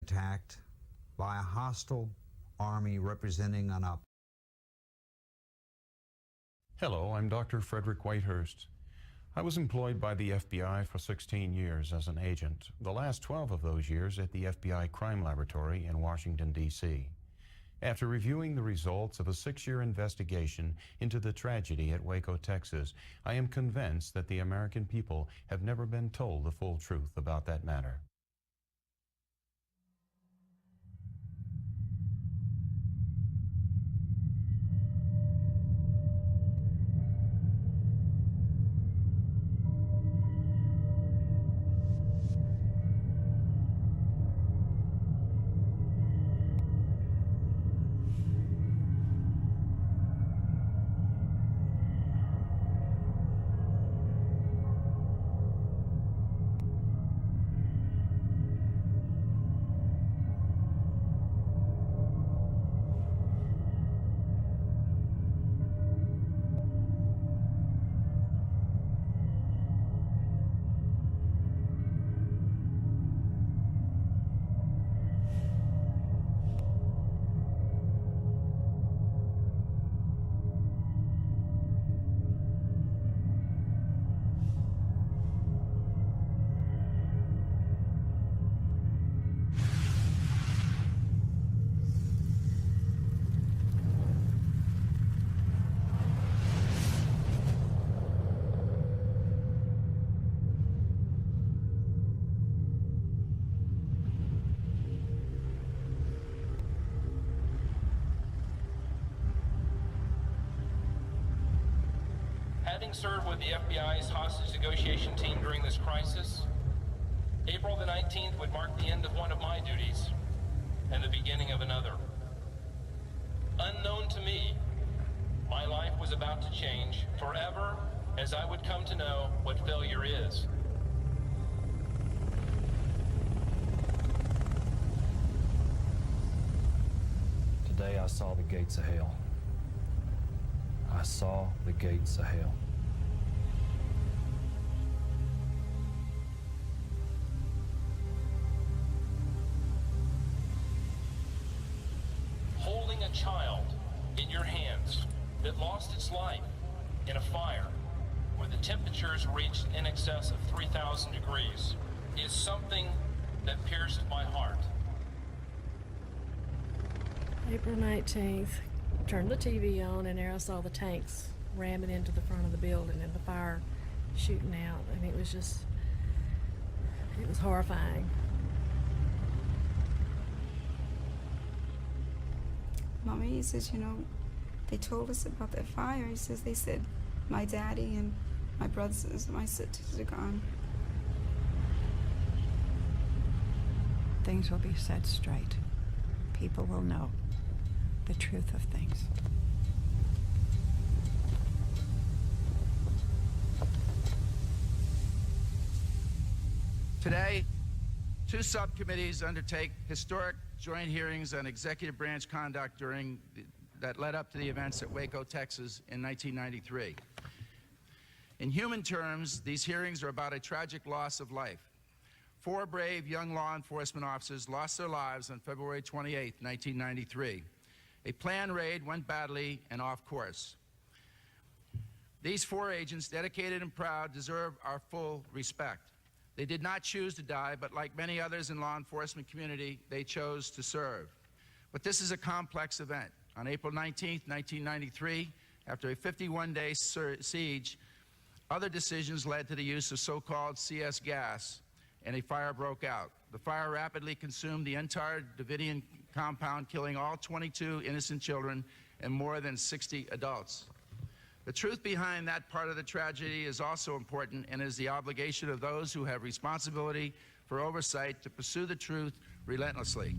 attacked by a hostile army representing an up. Hello, I'm Dr. Frederick Whitehurst. I was employed by the FBI for 16 years as an agent, the last 12 of those years at the FBI Crime Laboratory in Washington, D.C. After reviewing the results of a 6-year investigation into the tragedy at Waco, Texas, I am convinced that the American people have never been told the full truth about that matter. Having served with the FBI's hostage negotiation team during this crisis, April the 19th would mark the end of one of my duties and the beginning of another. Unknown to me, my life was about to change forever as I would come to know what failure is. Today I saw the gates of hell. I saw the gates of hell. Holding a child in your hands that lost its life in a fire where the temperatures reached in excess of 3,000 degrees is something that pierced my heart. April 19th, turned the TV on, and there I saw the tanks ramming into the front of the building and the fire shooting out, and it was horrifying. Mommy, he says, they told us about that fire. He says, they said my daddy and my brothers and my sisters are gone. Things will be set straight. People will know the truth of things. Today, 2 subcommittees undertake historic joint hearings on executive branch conduct that led up to the events at Waco, Texas in 1993. In human terms, these hearings are about a tragic loss of life. 4 brave young law enforcement officers lost their lives on February 28, 1993. A planned raid went badly and off course. These 4 agents, dedicated and proud, deserve our full respect. They did not choose to die, but like many others in law enforcement community, they chose to serve. But this is a complex event. On April 19, 1993, after a 51-day siege, other decisions led to the use of so-called CS gas, and a fire broke out. The fire rapidly consumed the entire Davidian compound, killing all 22 innocent children and more than 60 adults. The truth behind that part of the tragedy is also important, and is the obligation of those who have responsibility for oversight to pursue the truth relentlessly.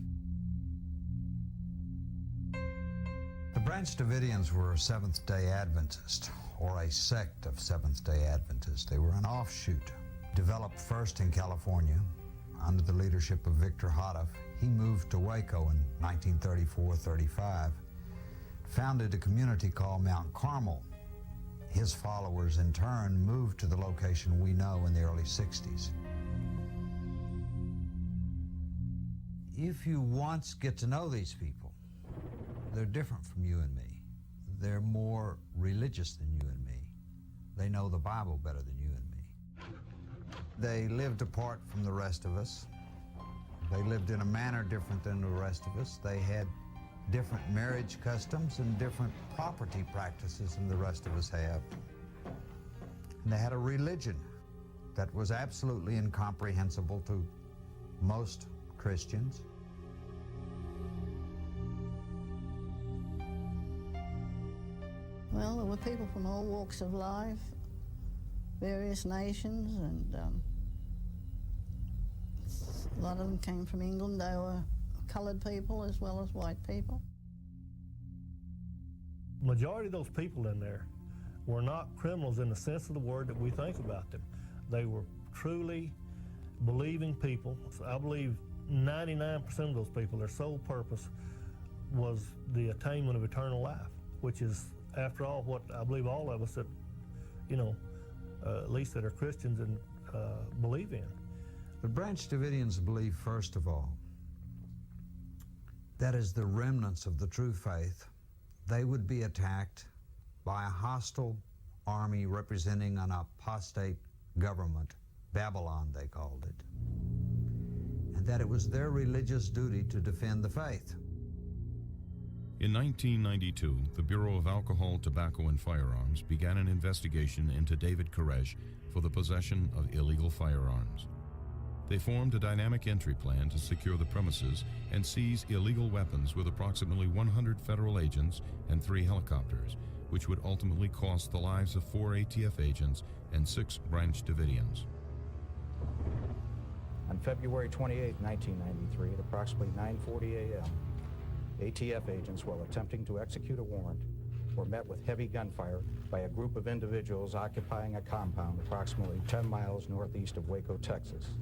The Branch Davidians were a Seventh-day Adventist, or a sect of Seventh-day Adventists. They were an offshoot, developed first in California under the leadership of Victor Houteff. He moved to Waco in 1934-35, founded a community called Mount Carmel. His followers, in turn, moved to the location we know in the early 60s. If you once get to know these people, they're different from you and me. They're more religious than you and me. They know the Bible better than you and me. They lived apart from the rest of us. They lived in a manner different than the rest of us. They had different marriage customs and different property practices than the rest of us have. And they had a religion that was absolutely incomprehensible to most Christians. Well, there were people from all walks of life, various nations, and a lot of them came from England. They were colored people as well as white people. Majority of those people in there were not criminals in the sense of the word that we think about them. They were truly believing people. So I believe 99% of those people, their sole purpose was the attainment of eternal life, which is, after all, what I believe all of us that, at least that are Christians and believe in. The Branch Davidians believe, first of all, that as the remnants of the true faith, they would be attacked by a hostile army representing an apostate government, Babylon they called it, and that it was their religious duty to defend the faith. In 1992, the Bureau of Alcohol, Tobacco, and Firearms began an investigation into David Koresh for the possession of illegal firearms. They formed a dynamic entry plan to secure the premises and seize illegal weapons with approximately 100 federal agents and 3 helicopters, which would ultimately cost the lives of 4 ATF agents and 6 Branch Davidians. On February 28, 1993, at approximately 9:40 a.m., ATF agents, while attempting to execute a warrant, were met with heavy gunfire by a group of individuals occupying a compound approximately 10 miles northeast of Waco, Texas.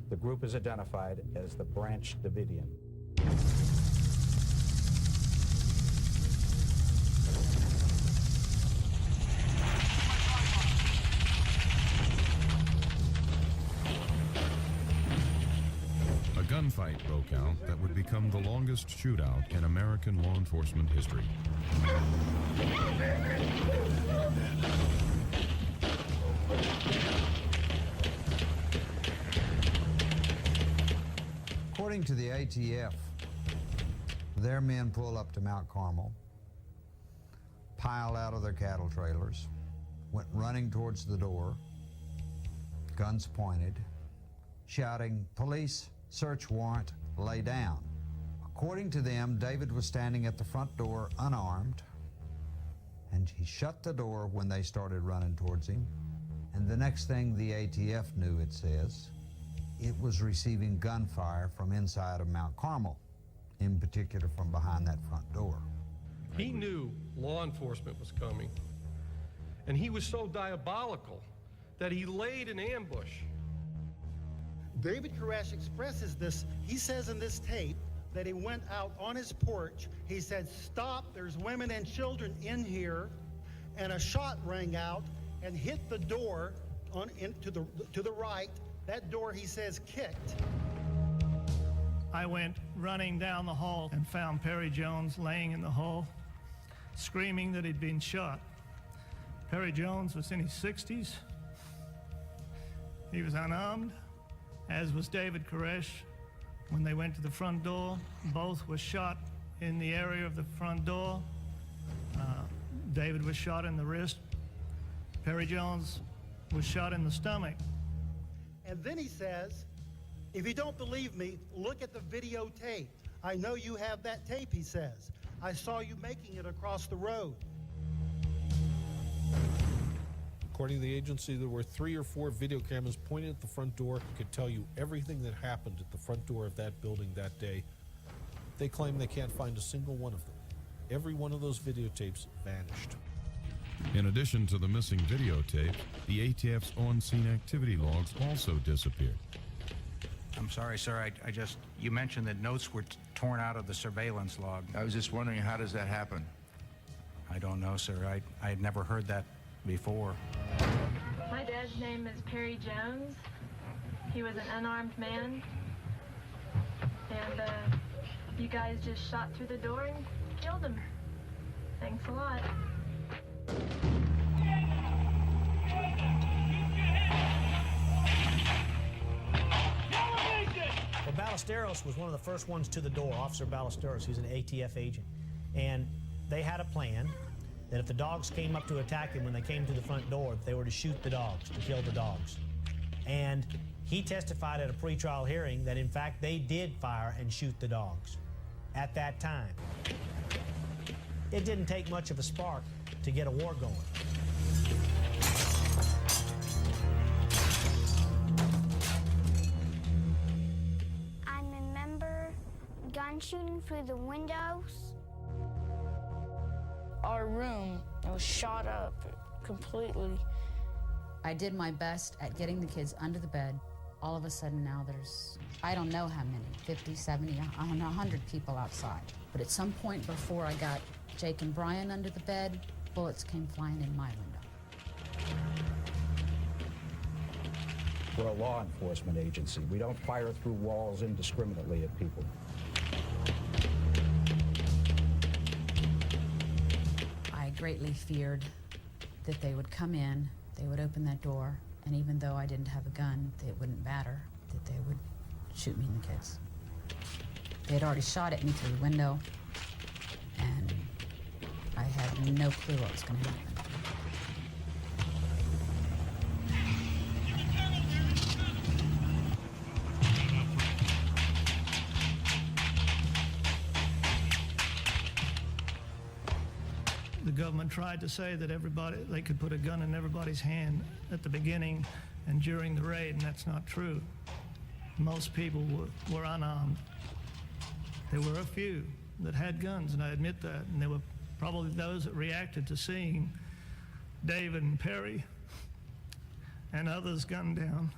The group is identified as the Branch Davidian. A gunfight broke out that would become the longest shootout in American law enforcement history. According to the ATF, their men pull up to Mount Carmel, piled out of their cattle trailers, went running towards the door, guns pointed, shouting, "Police, search warrant, lay down." According to them, David was standing at the front door unarmed, and he shut the door when they started running towards him. And the next thing the ATF knew, it says, it was receiving gunfire from inside of Mount Carmel, in particular from behind that front door. He knew law enforcement was coming, and he was so diabolical that he laid an ambush. David Koresh expresses this. He says in this tape that he went out on his porch. He said, "Stop, there's women and children in here," and a shot rang out and hit the door to the right. That door, he says, kicked. I went running down the hall and found Perry Jones laying in the hall, screaming that he'd been shot. Perry Jones was in his 60s. He was unarmed, as was David Koresh. When they went to the front door, both were shot in the area of the front door. David was shot in the wrist. Perry Jones was shot in the stomach. And then he says, "If you don't believe me, look at the videotape. I know you have that tape," he says. "I saw you making it across the road." According to the agency, there were 3 or 4 video cameras pointed at the front door. Could tell you everything that happened at the front door of that building that day. They claim they can't find a single one of them. Every one of those videotapes vanished. In addition to the missing videotape, the ATF's on-scene activity logs also disappeared. I'm sorry, sir. You mentioned that notes were torn out of the surveillance log. I was just wondering, how does that happen? I don't know, sir. I had never heard that before. My dad's name is Perry Jones. He was an unarmed man, and you guys just shot through the door and killed him. Thanks a lot. Well, Ballesteros was one of the first ones to the door, Officer Ballesteros. He's an ATF agent. And they had a plan that if the dogs came up to attack him when they came to the front door, they were to shoot the dogs, to kill the dogs. And he testified at a pretrial hearing that, in fact, they did fire and shoot the dogs at that time. It didn't take much of a spark to get a war going. I remember gun shooting through the windows. Our room was shot up completely. I did my best at getting the kids under the bed. All of a sudden now there's, I don't know how many, 50, 70, I don't know, 100 people outside. But at some point before I got Jake and Brian under the bed, bullets came flying in my window. We're a law enforcement agency. We don't fire through walls indiscriminately at people. I greatly feared that they would come in, they would open that door, and even though I didn't have a gun, it wouldn't matter, that they would shoot me and the kids. They had already shot at me through the window, and I had no clue what was going to happen. The government tried to say that they could put a gun in everybody's hand at the beginning and during the raid, and that's not true. Most people were unarmed. There were a few that had guns, and I admit that, and there were probably those that reacted to seeing David and Perry and others gunned down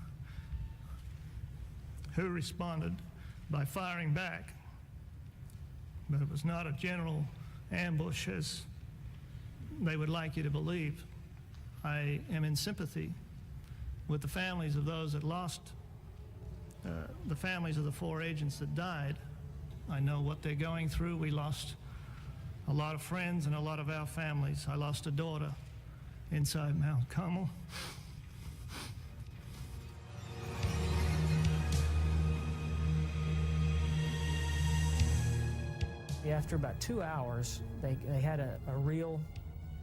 who responded by firing back. But it was not a general ambush as they would like you to believe. I am in sympathy with the families of those that lost, the families of the 4 agents that died. I know what they're going through. We lost a lot of friends and a lot of our families. I lost a daughter inside Mount Carmel. After about 2 hours, they had a real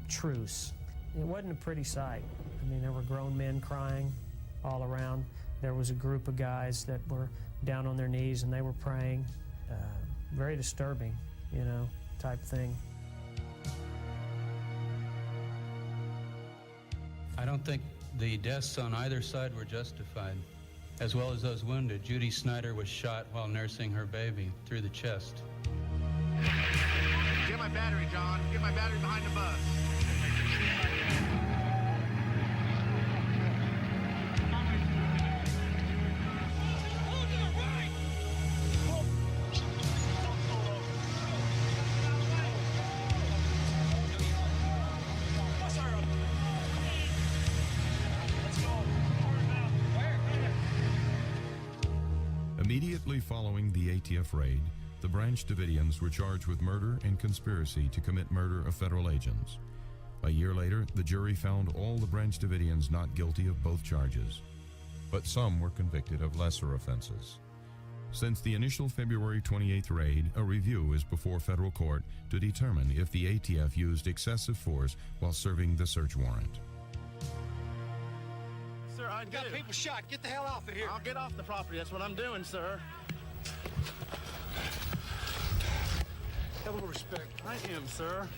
truce. It wasn't a pretty sight. I mean, there were grown men crying all around. There was a group of guys that were down on their knees and they were praying. Very disturbing, type thing. I don't think the deaths on either side were justified, as well as those wounded. Judy Snyder was shot while nursing her baby through the chest. Get my battery, John. Get my battery behind the bus. Immediately following the ATF raid, the Branch Davidians were charged with murder and conspiracy to commit murder of federal agents. A year later, the jury found all the Branch Davidians not guilty of both charges, but some were convicted of lesser offenses. Since the initial February 28th raid, a review is before federal court to determine if the ATF used excessive force while serving the search warrant. Sir, I got people shot. Get the hell off of here. I'll get off the property. That's what I'm doing, sir. Have a little respect. I am, sir.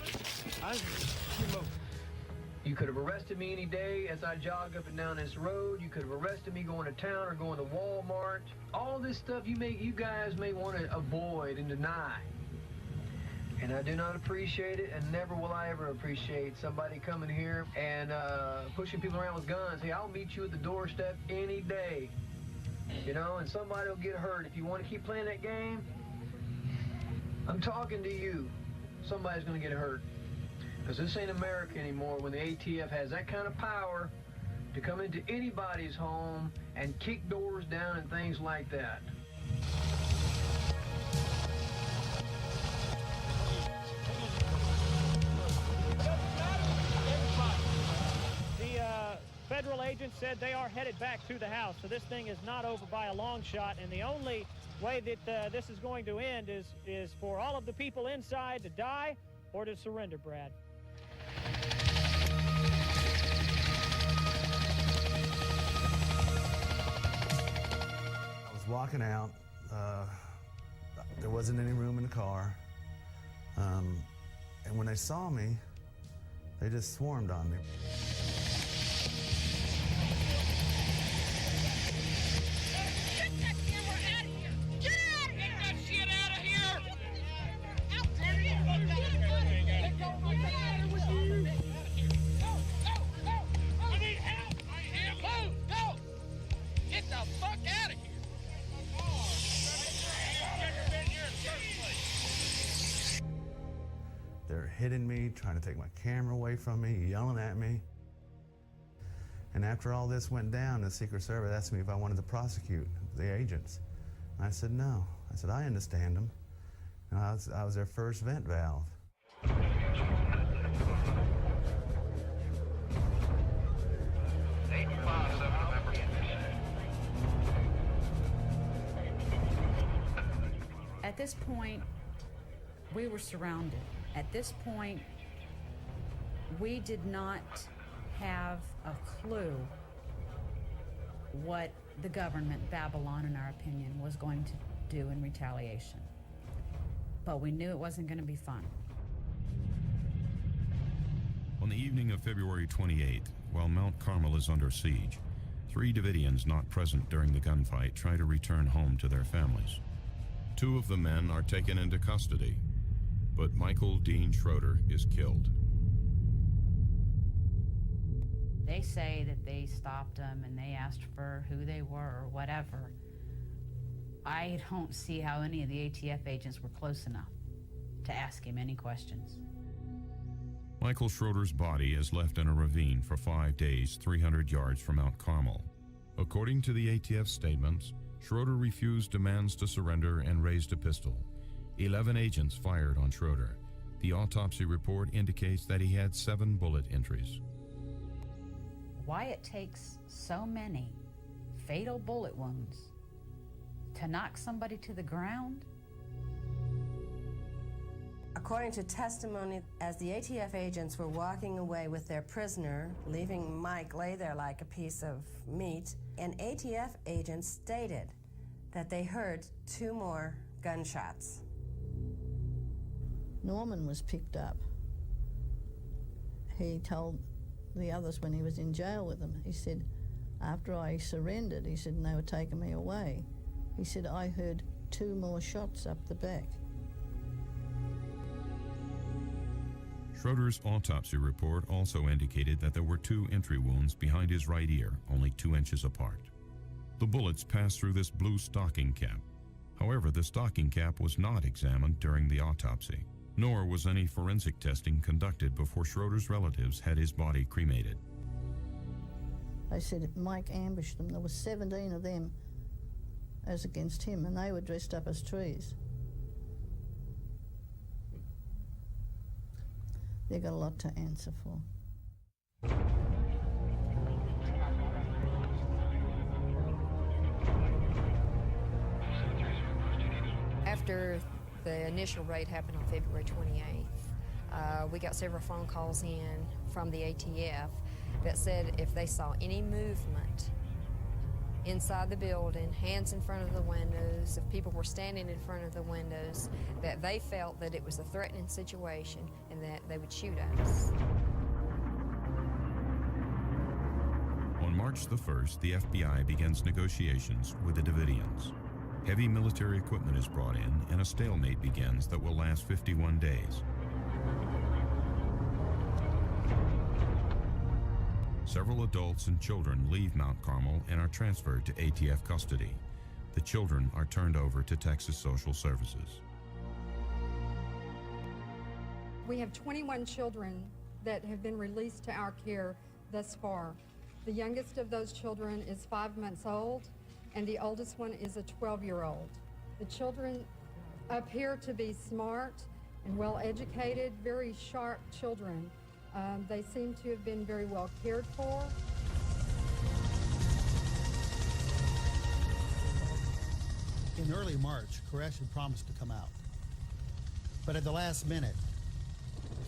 You could have arrested me any day as I jog up and down this road. You could have arrested me going to town or going to Walmart. All this stuff you guys may want to avoid and deny. And I do not appreciate it, and never will I ever appreciate somebody coming here and pushing people around with guns. Hey, I'll meet you at the doorstep any day. And somebody will get hurt. If you want to keep playing that game, I'm talking to you. Somebody's going to get hurt. Because this ain't America anymore when the ATF has that kind of power to come into anybody's home and kick doors down and things like that. federal agents said they are headed back to the house, so this thing is not over by a long shot, and the only way that this is going to end is for all of the people inside to die or to surrender, Brad. I was walking out. There wasn't any room in the car. And when they saw me, they just swarmed on me. Get that camera out of here! Get out of here! Get that shit out of here! Out there! Get out of here! Go! I need help! Go! Get the fuck out of here! They're hitting me, trying to take my camera away from me, yelling at me. And after all this went down, the Secret Service asked me if I wanted to prosecute the agents. And I said no. I said, I understand them. And I was their first vent valve. At this point, we were surrounded. At this point, we did not have a clue what the government, Babylon, in our opinion, was going to do in retaliation. But we knew it wasn't going to be fun. On the evening of February 28th, while Mount Carmel is under siege, 3 Davidians not present during the gunfight try to return home to their families. 2 of the men are taken into custody, but Michael Dean Schroeder is killed. They say that they stopped them and they asked for who they were or whatever. I don't see how any of the ATF agents were close enough to ask him any questions. Michael Schroeder's body is left in a ravine for 5 days, 300 yards from Mount Carmel. According to the ATF statements, Schroeder refused demands to surrender and raised a pistol. 11 agents fired on Schroeder. The autopsy report indicates that he had 7 bullet entries. Why it takes so many fatal bullet wounds to knock somebody to the ground? According to testimony, as the ATF agents were walking away with their prisoner, leaving Mike lay there like a piece of meat, an ATF agent stated that they heard 2 more gunshots. Norman was picked up. He told the others when he was in jail with them, he said, after I surrendered, he said, and they were taking me away, he said, I heard 2 more shots up the back. Schroeder's autopsy report also indicated that there were 2 entry wounds behind his right ear, only 2 inches apart. The bullets passed through this blue stocking cap. However, the stocking cap was not examined during the autopsy, nor was any forensic testing conducted before Schroeder's relatives had his body cremated. They said Mike ambushed them. There were 17 of them as against him, and they were dressed up as trees. They've got a lot to answer for. After the initial raid happened on February 28th, we got several phone calls in from the ATF that said if they saw any movement inside the building, hands in front of the windows, if people were standing in front of the windows, that they felt that it was a threatening situation and that they would shoot us. On March the 1st, the FBI begins negotiations with the Davidians. Heavy military equipment is brought in, and a stalemate begins that will last 51 days. Several adults and children leave Mount Carmel and are transferred to ATF custody. The children are turned over to Texas Social Services. We have 21 children that have been released to our care thus far. The youngest of those children is 5 months old, and the oldest one is a 12-year-old. The children appear to be smart and well-educated, very sharp children. They seem to have been very well cared for. in early March, Koresh had promised to come out. But at the last minute,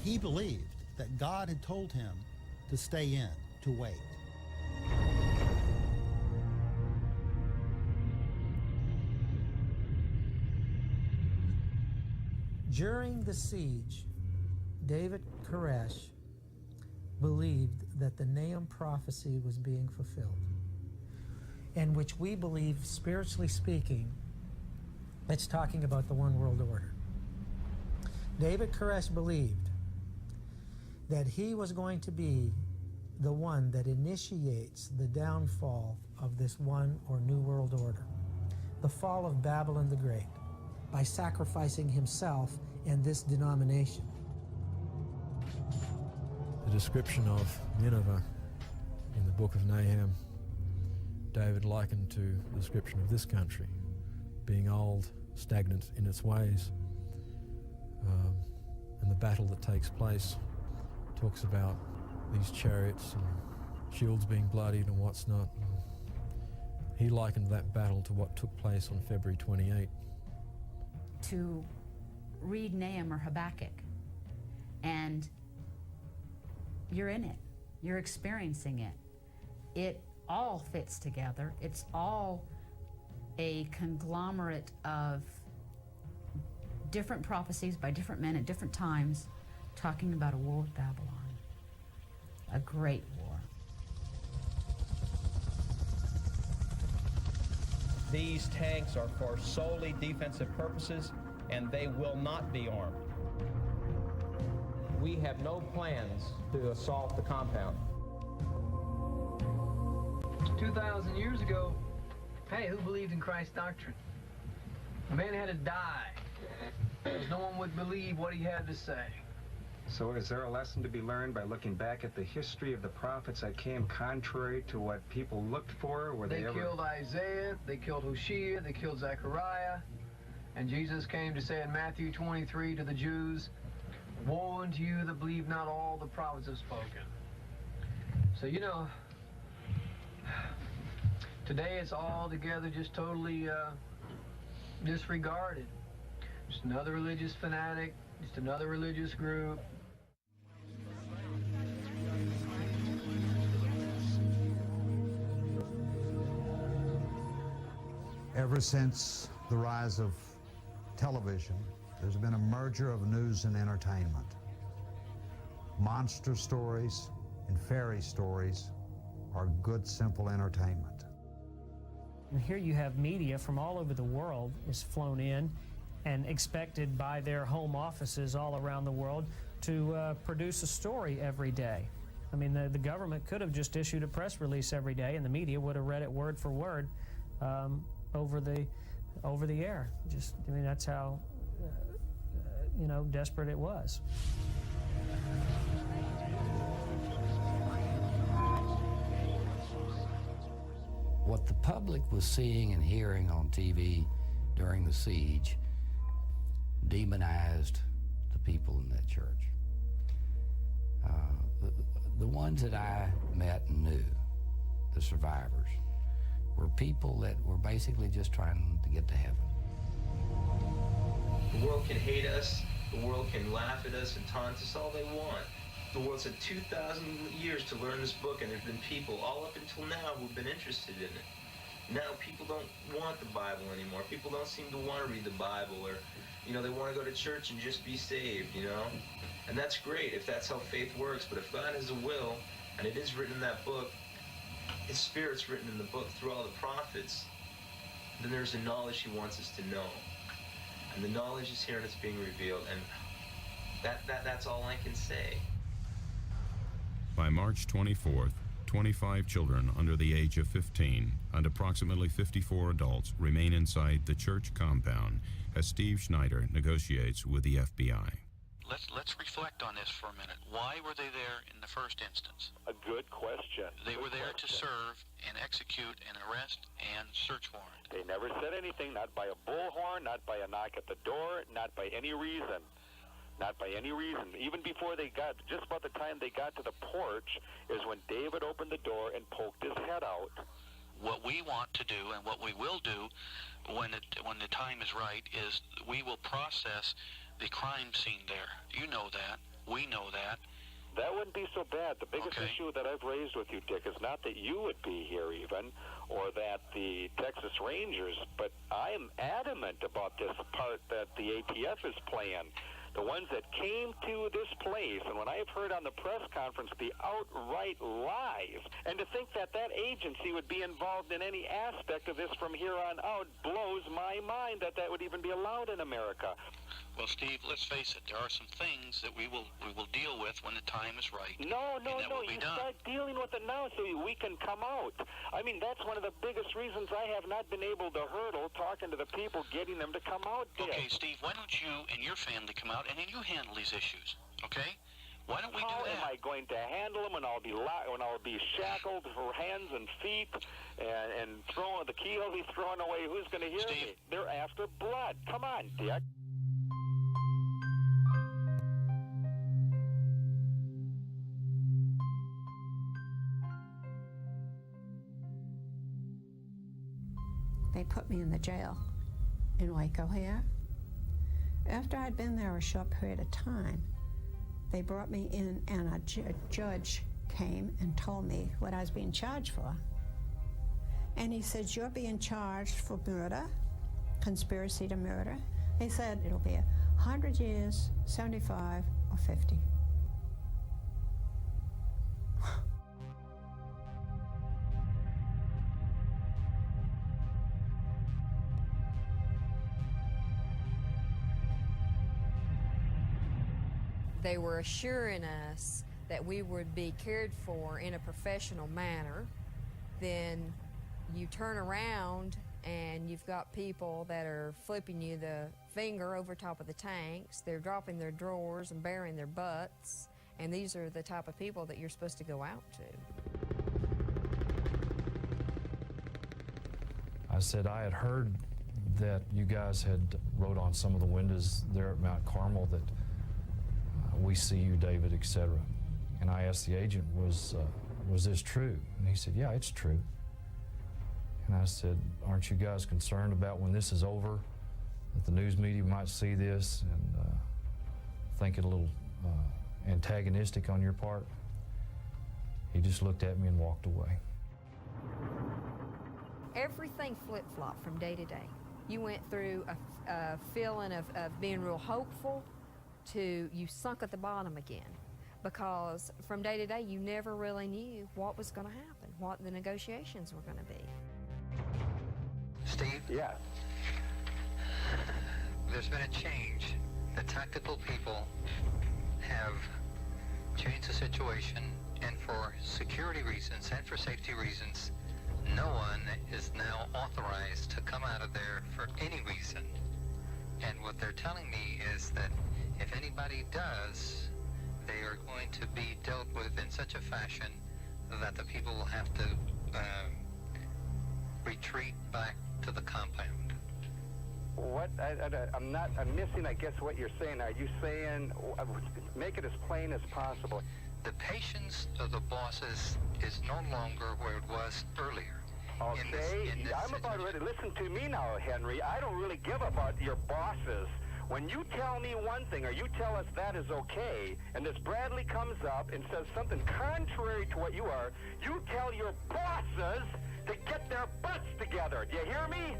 he believed that God had told him to stay in, to wait. During the siege, David Koresh believed that the Nahum prophecy was being fulfilled, and which we believe, spiritually speaking, it's talking about the one world order. David Koresh believed that he was going to be the one that initiates the downfall of this one or new world order, the fall of Babylon the Great, by sacrificing himself and this denomination. The description of Nineveh in the book of Nahum, David likened to the description of this country, being old, stagnant in its ways. And the battle that takes place talks about these chariots and shields being bloodied and what's not. He likened that battle to what took place on February 28. To read Nahum or Habakkuk, and you're in it, you're experiencing it. It all fits together. It's all a conglomerate of different prophecies by different men at different times, talking about a war with Babylon, a great war. These tanks are for solely defensive purposes, and they will not be armed. We have no plans to assault the compound. 2,000 years ago, hey, who believed in Christ's doctrine? A man had to die, because no one would believe what he had to say. So is there a lesson to be learned by looking back at the history of the prophets that came contrary to what people looked for? They killed Isaiah, they killed Hosea, they killed Zechariah, and Jesus came to say in Matthew 23 to the Jews, "Woe unto you that believe not all the prophets have spoken." So, you know, today it's all together just totally disregarded. Just another religious fanatic, just another religious group. Ever since the rise of television, there's been a merger of news and entertainment. Monster stories and fairy stories are good, simple entertainment. And here you have media from all over the world is flown in and expected by their home offices all around the world to produce a story every day. I mean, the government could have just issued a press release every day, and the media would have read it word for word over the air. Just, I mean, that's how desperate it was. What the public was seeing and hearing on TV during the siege demonized the people in that church. The ones that I met and knew, the survivors, were people that were basically just trying to get to heaven. The world can hate us, the world can laugh at us and taunt us all they want. The world's had 2,000 years to learn this book, and there's been people all up until now who've been interested in it. Now people don't want the Bible anymore. People don't seem to want to read the Bible, or, they want to go to church and just be saved, And that's great if that's how faith works, but if God has a will, and it is written in that book, His Spirit's written in the book through all the prophets, then there's a knowledge He wants us to know. And the knowledge is here and it's being revealed, and that's all I can say. By March 24th, 25 children under the age of 15 and approximately 54 adults remain inside the church compound as Steve Schneider negotiates with the FBI. Let's reflect on this for a minute. Why were they there in the first instance? A good question. They were there to serve and execute an arrest and search warrant. They never said anything, not by a bullhorn, not by a knock at the door, not by any reason. Not by any reason. Even before they got, just about the time they got to the porch is when David opened the door and poked his head out. What we want to do and what we will do when the time is right is we will process the crime scene there. You know that. We know that. That wouldn't be so bad. The biggest issue that I've raised with you, Dick, is not that you would be here even, or that the Texas Rangers, but I am adamant about this part that the ATF is playing. The ones that came to this place, and when I have heard on the press conference the outright lies, and to think that that agency would be involved in any aspect of this from here on out blows my mind that that would even be allowed in America. Well, Steve, let's face it. There are some things that we will deal with when the time is right. No. You start dealing with it now so we can come out. I mean, that's one of the biggest reasons I have not been able to hurdle talking to the people, getting them to come out. Dick. Okay, Steve, why don't you and your family come out and then you handle these issues, okay? Why don't we do that? How am I going to handle them when I'll be shackled for hands and feet and throwing the key he'll be throwing away? Who's going to hear me? They're after blood. Come on, Dick. They put me in the jail in Waco here. After I'd been there a short period of time, they brought me in and a judge came and told me what I was being charged for. And he said, you're being charged for murder, conspiracy to murder. He said, it'll be 100 years, 75, or 50. They were assuring us that we would be cared for in a professional manner. Then you turn around and you've got people that are flipping you the finger over top of the tanks. They're dropping their drawers and baring their butts. And these are the type of people that you're supposed to go out to. I said I had heard that you guys had wrote on some of the windows there at Mount Carmel that we see you, David, etc. And I asked the agent, was this true? And he said, yeah, it's true. And I said, aren't you guys concerned about when this is over, that the news media might see this and think it a little antagonistic on your part? He just looked at me and walked away. Everything flip-flopped from day to day. You went through a feeling of being real hopeful to you sunk at the bottom again, because from day to day you never really knew what was going to happen, what the negotiations were going to be. Steve? Yeah. There's been a change. The tactical people have changed the situation, and for security reasons and for safety reasons, no one is now authorized to come out of there for any reason. And what they're telling me is that if anybody does, they are going to be dealt with in such a fashion that the people will have to retreat back to the compound. What? I'm missing, I guess, what you're saying. Are you saying, make it as plain as possible? The patience of the bosses is no longer where it was earlier. Okay, I'm about ready. Listen to me now, Henry. I don't really give about your bosses. When you tell me one thing, or you tell us that is okay, and this Bradley comes up and says something contrary to what you are, you tell your bosses to get their butts together. Do you hear me?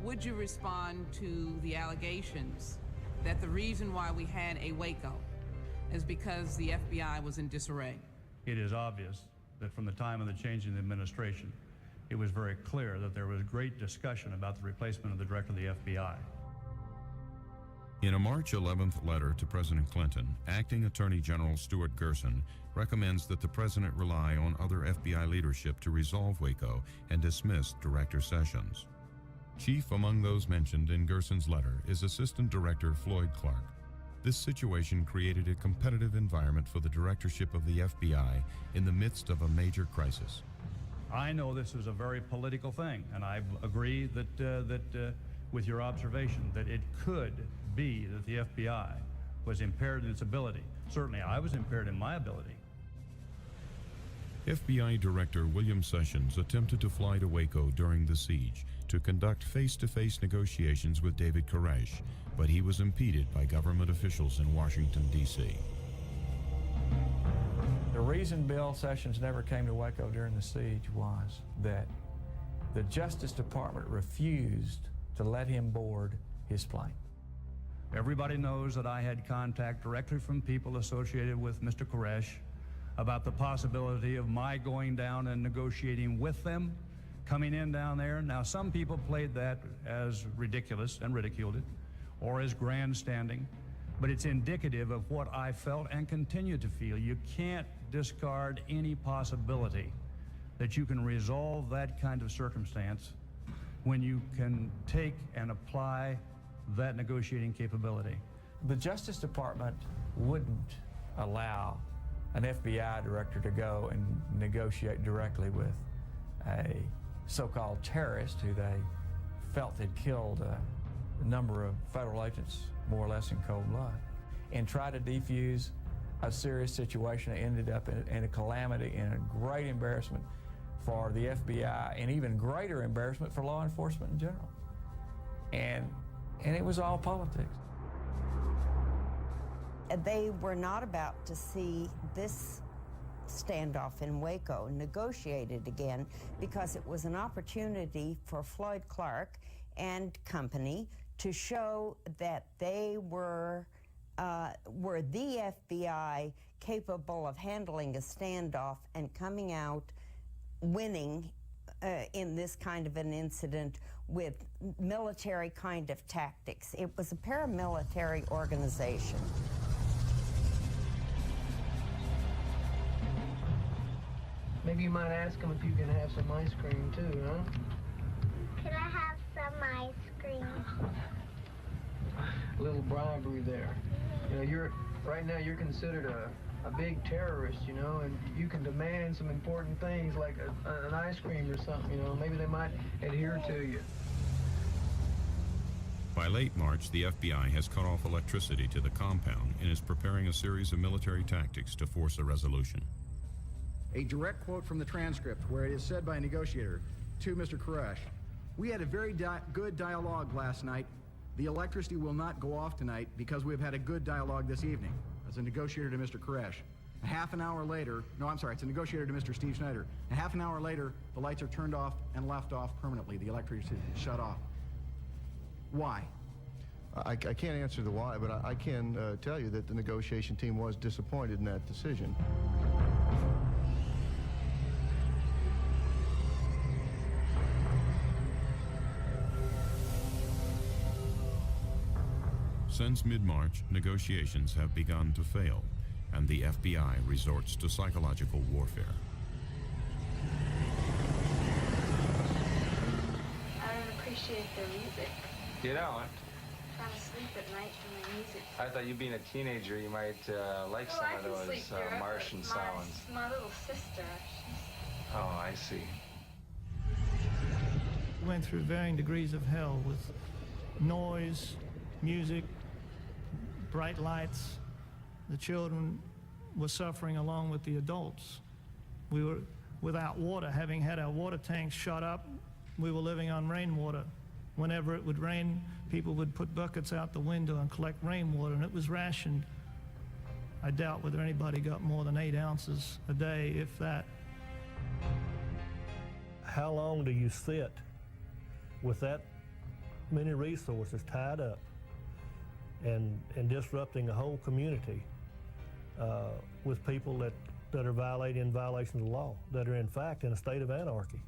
Would you respond to the allegations that the reason why we had a Waco is because the FBI was in disarray? It is obvious that from the time of the change in the administration, it was very clear that there was great discussion about the replacement of the director of the FBI. In a March 11th letter to President Clinton, Acting Attorney General Stewart Gerson recommends that the president rely on other FBI leadership to resolve Waco and dismiss Director Sessions. Chief among those mentioned in Gerson's letter is Assistant Director Floyd Clark. This situation created a competitive environment for the directorship of the FBI in the midst of a major crisis. I know this is a very political thing, and I agree that with your observation that it could be that the FBI was impaired in its ability. Certainly I was impaired in my ability. FBI Director William Sessions attempted to fly to Waco during the siege to conduct face-to-face negotiations with David Koresh, but he was impeded by government officials in Washington, D.C. The reason Bill Sessions never came to Waco during the siege was that the Justice Department refused to let him board his plane. Everybody knows that I had contact directly from people associated with Mr. Koresh about the possibility of my going down and negotiating with them, coming in down there. Now, some people played that as ridiculous and ridiculed it, or as grandstanding, but it's indicative of what I felt and continue to feel. You can't discard any possibility that you can resolve that kind of circumstance when you can take and apply that negotiating capability. The Justice Department wouldn't allow an FBI director to go and negotiate directly with a so-called terrorist who they felt had killed a number of federal agents more or less in cold blood, and try to defuse a serious situation that ended up in a calamity and a great embarrassment for the FBI, and even greater embarrassment for law enforcement in general. And it was all politics. They were not about to see this standoff in Waco negotiated again, because it was an opportunity for Floyd Clark and company to show that they were the FBI capable of handling a standoff and coming out winning in this kind of an incident with military kind of tactics. It was a paramilitary organization. Maybe you might ask them if you can have some ice cream too, huh? Could I have some ice cream? A little bribery there. You know, right now you're considered a big terrorist, you know, and you can demand some important things like an ice cream or something, you know. Maybe they might adhere to you. By late March, the FBI has cut off electricity to the compound and is preparing a series of military tactics to force a resolution. A direct quote from the transcript where it is said by a negotiator to Mr. Koresh, "We had a very good dialogue last night. The electricity will not go off tonight because we have had a good dialogue this evening." As a negotiator to Mr. Koresh. A half an hour later, no, I'm sorry, it's a negotiator to Mr. Steve Schneider. A half an hour later, the lights are turned off and left off permanently. The electricity is shut off. Why? I can't answer the why, but I can tell you that the negotiation team was disappointed in that decision. Since mid-March, negotiations have begun to fail, and the FBI resorts to psychological warfare. I don't appreciate their music. You don't? I'm trying to sleep at night to my music. I thought you being a teenager, you might like some of those Martian sounds. My little sister. Oh, I see. We went through varying degrees of hell with noise, music, bright lights. The children were suffering along with the adults. We were without water, having had our water tanks shut up. We were living on rainwater. Whenever it would rain, people would put buckets out the window and collect rainwater, and it was rationed. I doubt whether anybody got more than 8 ounces a day, if that. How long do you sit with that many resources tied up and disrupting a whole community with people that are violating violations of the law, that are in fact in a state of anarchy?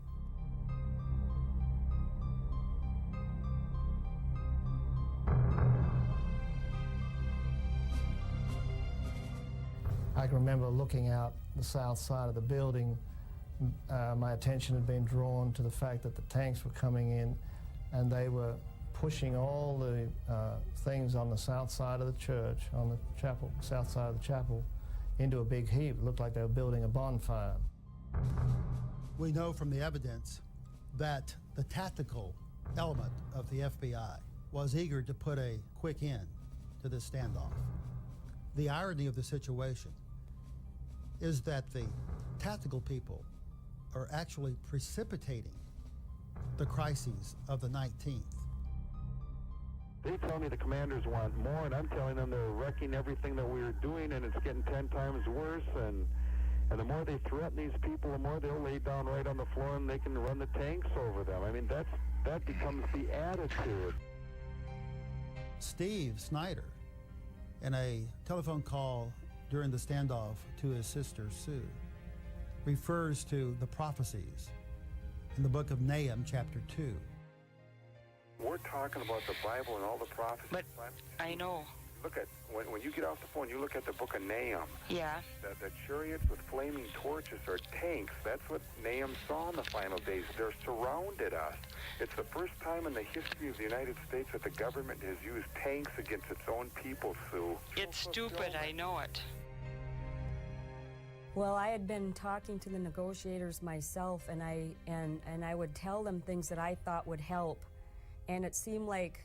I can remember looking out the south side of the building. My attention had been drawn to the fact that the tanks were coming in, and they were pushing all the things on the south side of the church, on the chapel, south side of the chapel, into a big heap. It looked like they were building a bonfire. We know from the evidence that the tactical element of the FBI was eager to put a quick end to this standoff. The irony of the situation is that the tactical people are actually precipitating the crises of the 19th. They tell me the commanders want more, and I'm telling them they're wrecking everything that we were doing, and it's getting 10 times worse. And the more they threaten these people, the more they'll lay down right on the floor, and they can run the tanks over them. I mean, that becomes the attitude. Steve Snyder, in a telephone call during the standoff to his sister Sue, refers to the prophecies in the book of Nahum, chapter 2. We're talking about the Bible and all the prophecies. But I know. Look at, when you get off the phone, you look at the book of Nahum. Yeah. The chariots with flaming torches are tanks. That's what Nahum saw in the final days. They're surrounded us. It's the first time in the history of the United States that the government has used tanks against its own people, Sue. It's stupid, I know it. Well, I had been talking to the negotiators myself, and I would tell them things that I thought would help. And it seemed like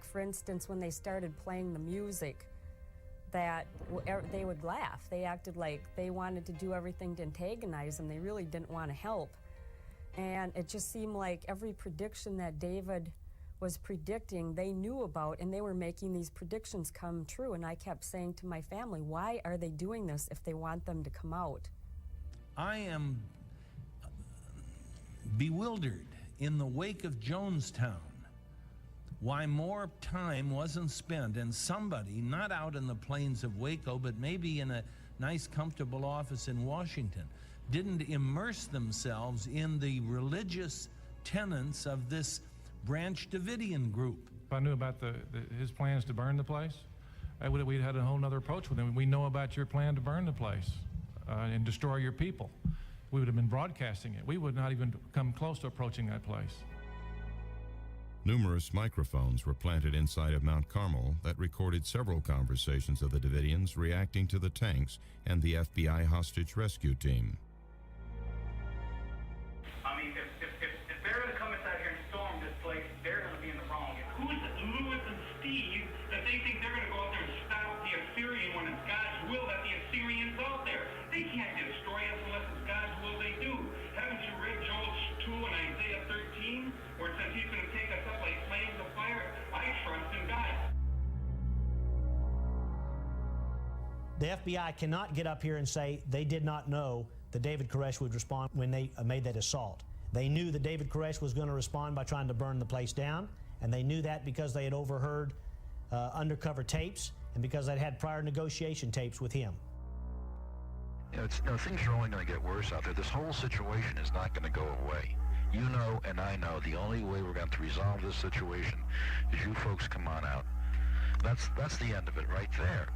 for instance, when they started playing the music, that they would laugh. They acted like they wanted to do everything to antagonize them. They really didn't want to help. And it just seemed like every prediction that David was predicting, they knew about, and they were making these predictions come true. And I kept saying to my family, why are they doing this if they want them to come out? I am bewildered in the wake of Jonestown why more time wasn't spent, and somebody, not out in the plains of Waco, but maybe in a nice, comfortable office in Washington, didn't immerse themselves in the religious tenets of this Branch Davidian group. If I knew about his plans to burn the place, we'd had a whole nother approach with him. We know about your plan to burn the place and destroy your people. We would have been broadcasting it. We would not even come close to approaching that place. Numerous microphones were planted inside of Mount Carmel that recorded several conversations of the Davidians reacting to the tanks and the FBI hostage rescue team. I mean, if they're going to come inside here and storm this place, they're going to be in the wrong. Who's Louis and Steve that they think they're going to go out there and stop the Assyrian when it's God's will that the Assyrian's out there? They can't destroy us unless it's God's will they do. Haven't you read Joel 2 and Isaiah 13, where it says he's going to take us up like flames of fire? I trust in God. The FBI cannot get up here and say they did not know that David Koresh would respond when they made that assault. They knew that David Koresh was going to respond by trying to burn the place down, and they knew that because they had overheard undercover tapes and because they'd had prior negotiation tapes with him. Things are only going to get worse out there. This whole situation is not going to go away. You know and I know the only way we're going to resolve this situation is you folks come on out. That's the end of it right there.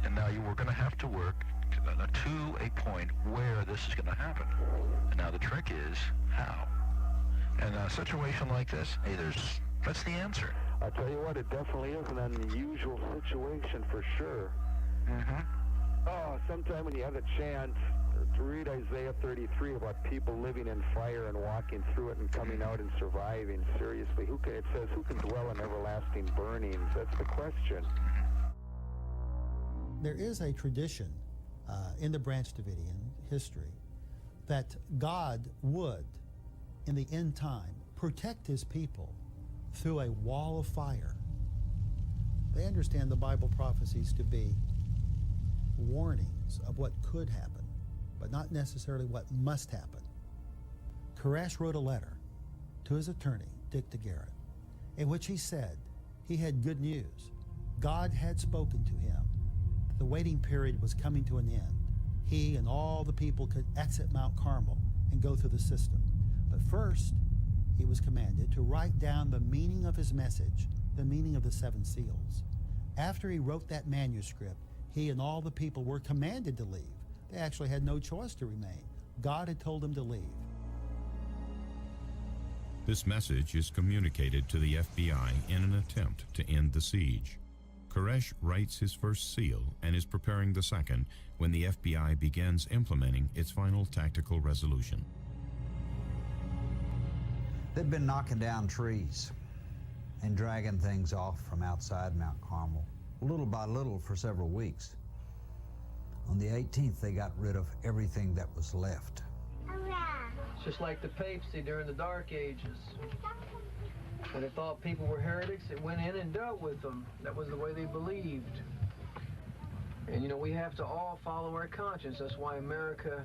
And now we're going to have to work to a point where this is going to happen. And now the trick is how. And a situation like this, hey, that's the answer. I'll tell you what, it definitely is an unusual situation for sure. Mm-hmm. Oh, sometime when you have a chance to read Isaiah 33 about people living in fire and walking through it and coming out and surviving, seriously, it says, who can dwell in everlasting burnings? That's the question. There is a tradition in the Branch Davidian history that God would, in the end time, protect his people through a wall of fire. They understand the Bible prophecies to be warnings of what could happen, but not necessarily what must happen. Koresh wrote a letter to his attorney, Dick DeGarrett, in which he said he had good news. God had spoken to him. The waiting period was coming to an end. He and all the people could exit Mount Carmel and go through the system. But first, he was commanded to write down the meaning of his message, the meaning of the 7 seals. After he wrote that manuscript, he and all the people were commanded to leave. They actually had no choice to remain. God had told them to leave. This message is communicated to the FBI in an attempt to end the siege. Koresh writes his first seal and is preparing the second when the FBI begins implementing its final tactical resolution. They'd been knocking down trees and dragging things off from outside Mount Carmel, little by little for several weeks. On the 18th, they got rid of everything that was left. It's just like the papacy during the Dark Ages. When they thought people were heretics, it went in and dealt with them. That was the way they believed. And you know, we have to all follow our conscience. That's why America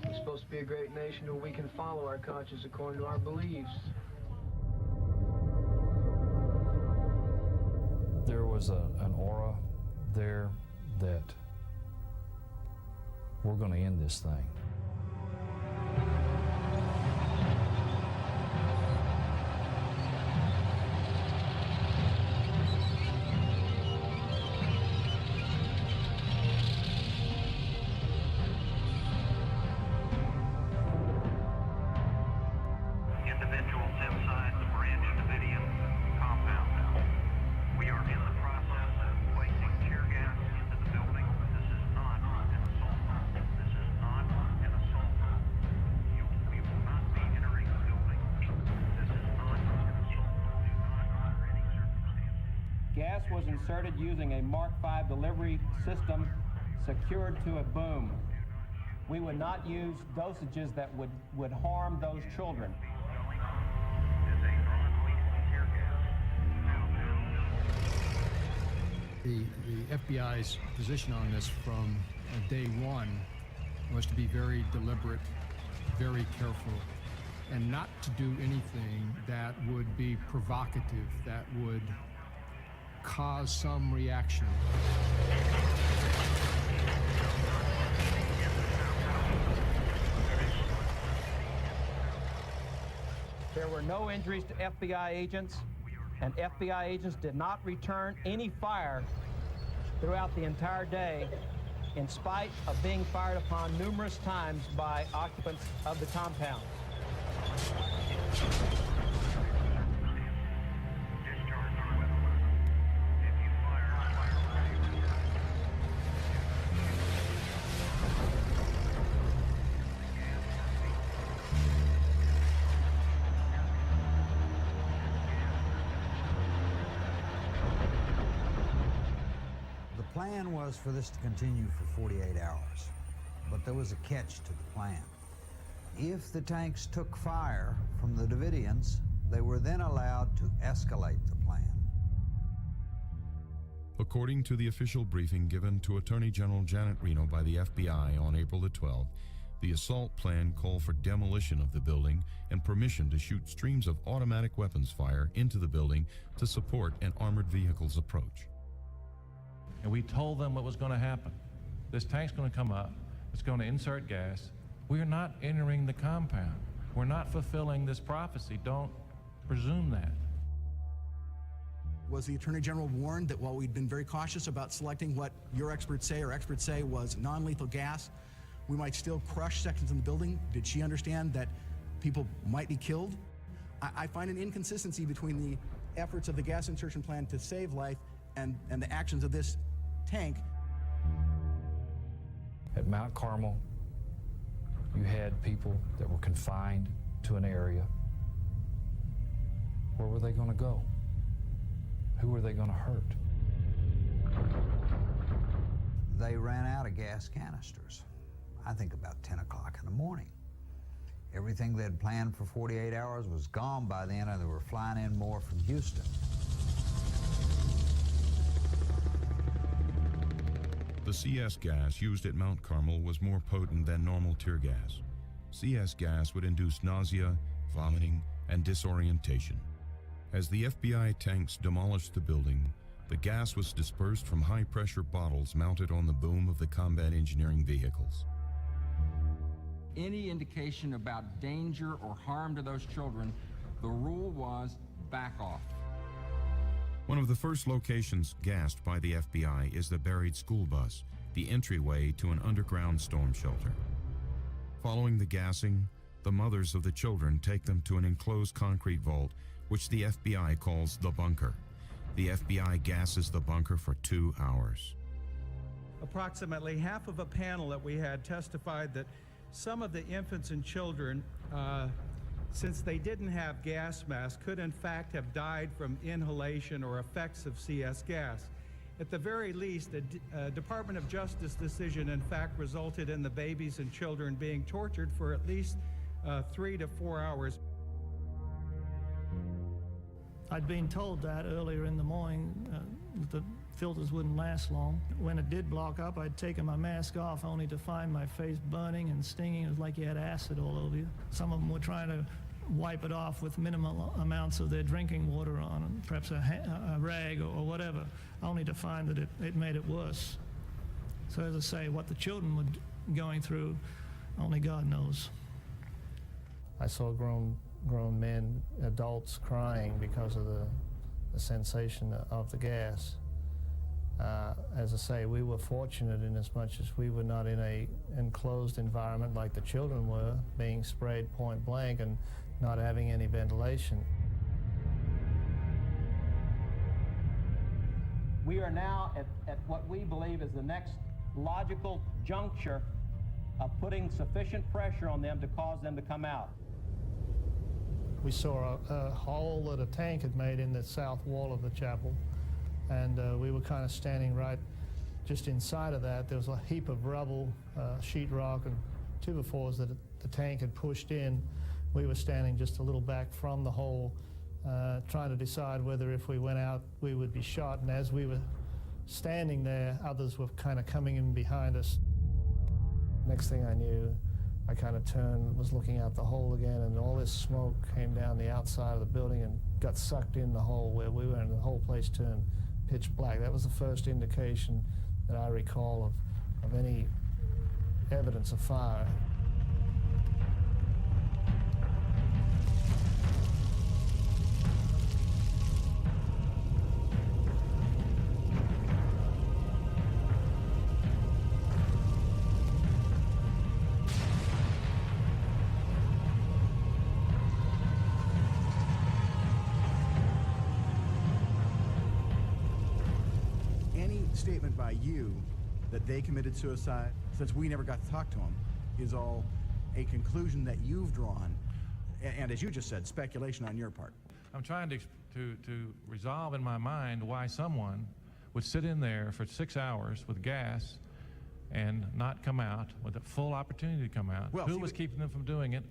is supposed to be a great nation where we can follow our conscience according to our beliefs. There was an aura there that we're going to end this thing. Individuals inside the Branch Davidian compound. We are in the process of placing tear gas into the building. This is not an assault. This is not an assault. We will not be entering the building. This is not an assault. Do not, under any circumstances. Gas was inserted using a Mark V delivery system secured to a boom. We would not use dosages that would harm those children. The FBI's position on this from day one was to be very deliberate, very careful, and not to do anything that would be provocative, that would cause some reaction. There were no injuries to FBI agents, and FBI agents did not return any fire throughout the entire day, in spite of being fired upon numerous times by occupants of the compound. The plan was for this to continue for 48 hours, but there was a catch to the plan. If the tanks took fire from the Davidians, they were then allowed to escalate the plan. According to the official briefing given to Attorney General Janet Reno by the FBI on April the 12th, the assault plan called for demolition of the building and permission to shoot streams of automatic weapons fire into the building to support an armored vehicle's approach. And we told them what was going to happen. This tank's going to come up. It's going to insert gas. We are not entering the compound. We're not fulfilling this prophecy. Don't presume that. Was the Attorney General warned that while we'd been very cautious about selecting what your experts say or experts say was non-lethal gas, we might still crush sections in the building? Did she understand that people might be killed? I find an inconsistency between the efforts of the gas insertion plan to save life and the actions of this tank. At Mount Carmel, you had people that were confined to an area. Where were they going to go? Who were they going to hurt? They ran out of gas canisters, I think about 10 o'clock in the morning. Everything they had planned for 48 hours was gone by then, and they were flying in more from Houston. The CS gas used at Mount Carmel was more potent than normal tear gas. CS gas would induce nausea, vomiting, and disorientation. As the FBI tanks demolished the building, the gas was dispersed from high-pressure bottles mounted on the boom of the combat engineering vehicles. Any indication about danger or harm to those children, the rule was back off. One of the first locations gassed by the FBI is the buried school bus, the entryway to an underground storm shelter. Following the gassing, the mothers of the children take them to an enclosed concrete vault, which the FBI calls the bunker. The FBI gasses the bunker for 2 hours. Approximately half of a panel that we had testified that some of the infants and children, since they didn't have gas masks, could in fact have died from inhalation or effects of CS gas. At the very least, a Department of Justice decision, in fact, resulted in the babies and children being tortured for at least 3 to 4 hours. I'd been told that earlier in the morning, the filters wouldn't last long. When it did block up, I'd taken my mask off only to find my face burning and stinging. It was like you had acid all over you. Some of them were trying to wipe it off with minimal amounts of their drinking water on it, perhaps a rag or whatever, only to find that it made it worse. So as I say, what the children were going through, only God knows. I saw grown men, adults, crying because of the sensation of the gas. As I say, we were fortunate in as much as we were not in an enclosed environment like the children were, being sprayed point blank and not having any ventilation. We are now at what we believe is the next logical juncture of putting sufficient pressure on them to cause them to come out. We saw a hole that a tank had made in the south wall of the chapel, and we were kind of standing right just inside of that. There was a heap of rubble, sheetrock, and 2x4s that the tank had pushed in. We were standing just a little back from the hole, trying to decide whether if we went out we would be shot, and as we were standing there, others were kind of coming in behind us. Next thing I knew, I kind of turned, was looking out the hole again, and all this smoke came down the outside of the building and got sucked in the hole where we were, and the whole place turned pitch black. That was the first indication that I recall of any evidence of fire. Statement by you that they committed suicide, since we never got to talk to them, is all a conclusion that you've drawn, and as you just said, speculation on your part. I'm trying to resolve in my mind why someone would sit in there for 6 hours with gas and not come out with a full opportunity to come out. Well, who was keeping them from doing it?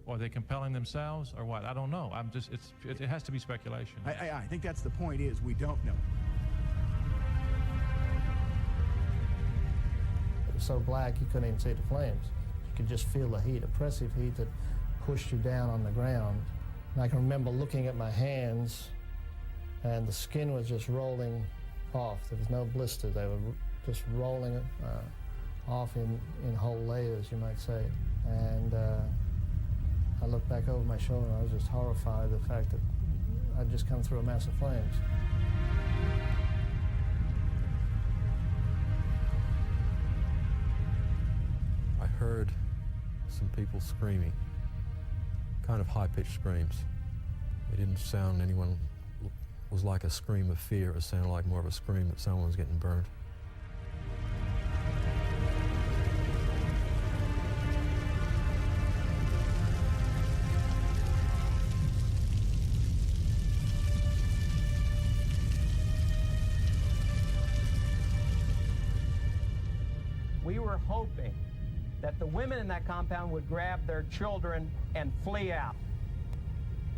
Or are they compelling themselves, or what? I don't know. It has to be speculation. I think that's the point, is we don't know. It was so black you couldn't even see the flames. You could just feel the heat, oppressive heat that pushed you down on the ground. And I can remember looking at my hands, and the skin was just rolling off. There was no blister. They were just rolling off in whole layers, you might say. And I looked back over my shoulder, and I was just horrified at the fact that I'd just come through a mass of flames. I heard some people screaming, kind of high-pitched screams. It didn't sound was like a scream of fear. It sounded like more of a scream that someone was getting burned. We were hoping that the women in that compound would grab their children and flee out.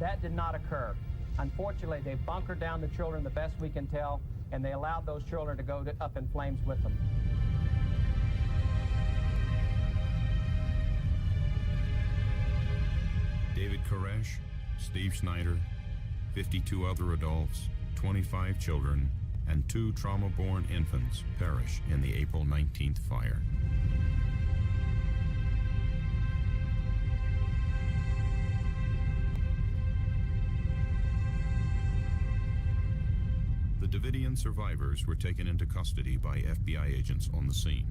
That did not occur. Unfortunately, they bunkered down the children the best we can tell, and they allowed those children to go up in flames with them. David Koresh, Steve Schneider, 52 other adults, 25 children, and 2 trauma-born infants perish in the April 19th fire. The Davidian survivors were taken into custody by FBI agents on the scene.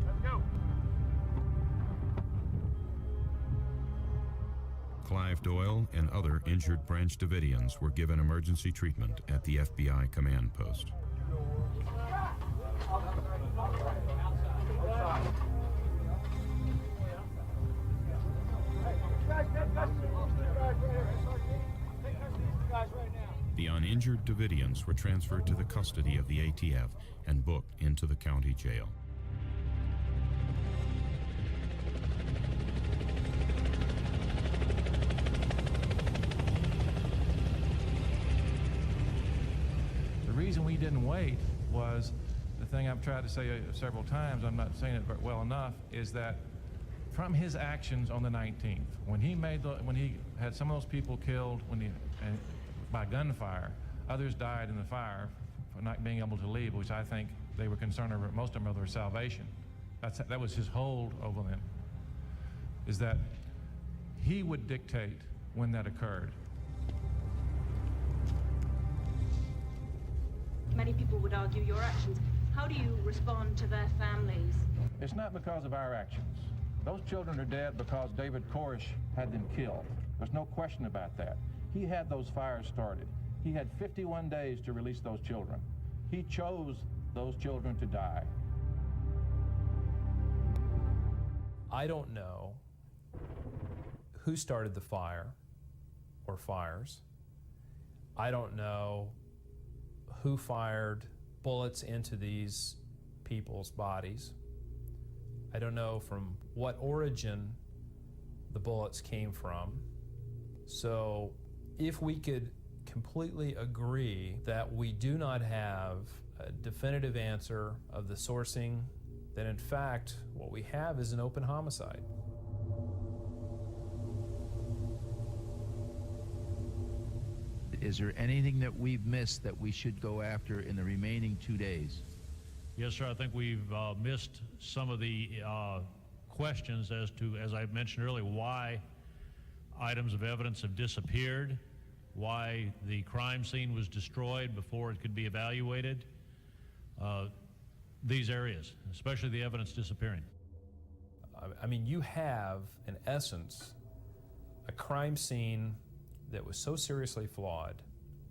Let's go. Clive Doyle and other injured Branch Davidians were given emergency treatment at the FBI command post. Guys right now. The uninjured Davidians were transferred to the custody of the ATF and booked into the county jail. The reason we didn't wait was the thing I've tried to say several times, I'm not saying it well enough, is that from his actions on the 19th, when he had some of those people killed by gunfire, others died in the fire for not being able to leave, which I think they were concerned over, most of them, over their salvation. That was his hold over them, is that he would dictate when that occurred. Many people would argue your actions. How do you respond to their families? It's not because of our actions. Those children are dead because David Koresh had them killed. There's no question about that. He had those fires started. He had 51 days to release those children. He chose those children to die. I don't know who started the fire or fires. I don't know who fired bullets into these people's bodies. I don't know from what origin the bullets came from. So if we could completely agree that we do not have a definitive answer of the sourcing, then in fact what we have is an open homicide. Is there anything that we've missed that we should go after in the remaining 2 days? Yes, sir. I think we've missed some of the questions as to, as I mentioned earlier, why items of evidence have disappeared, why the crime scene was destroyed before it could be evaluated. These areas, especially the evidence disappearing. I mean, you have, in essence, a crime scene that was so seriously flawed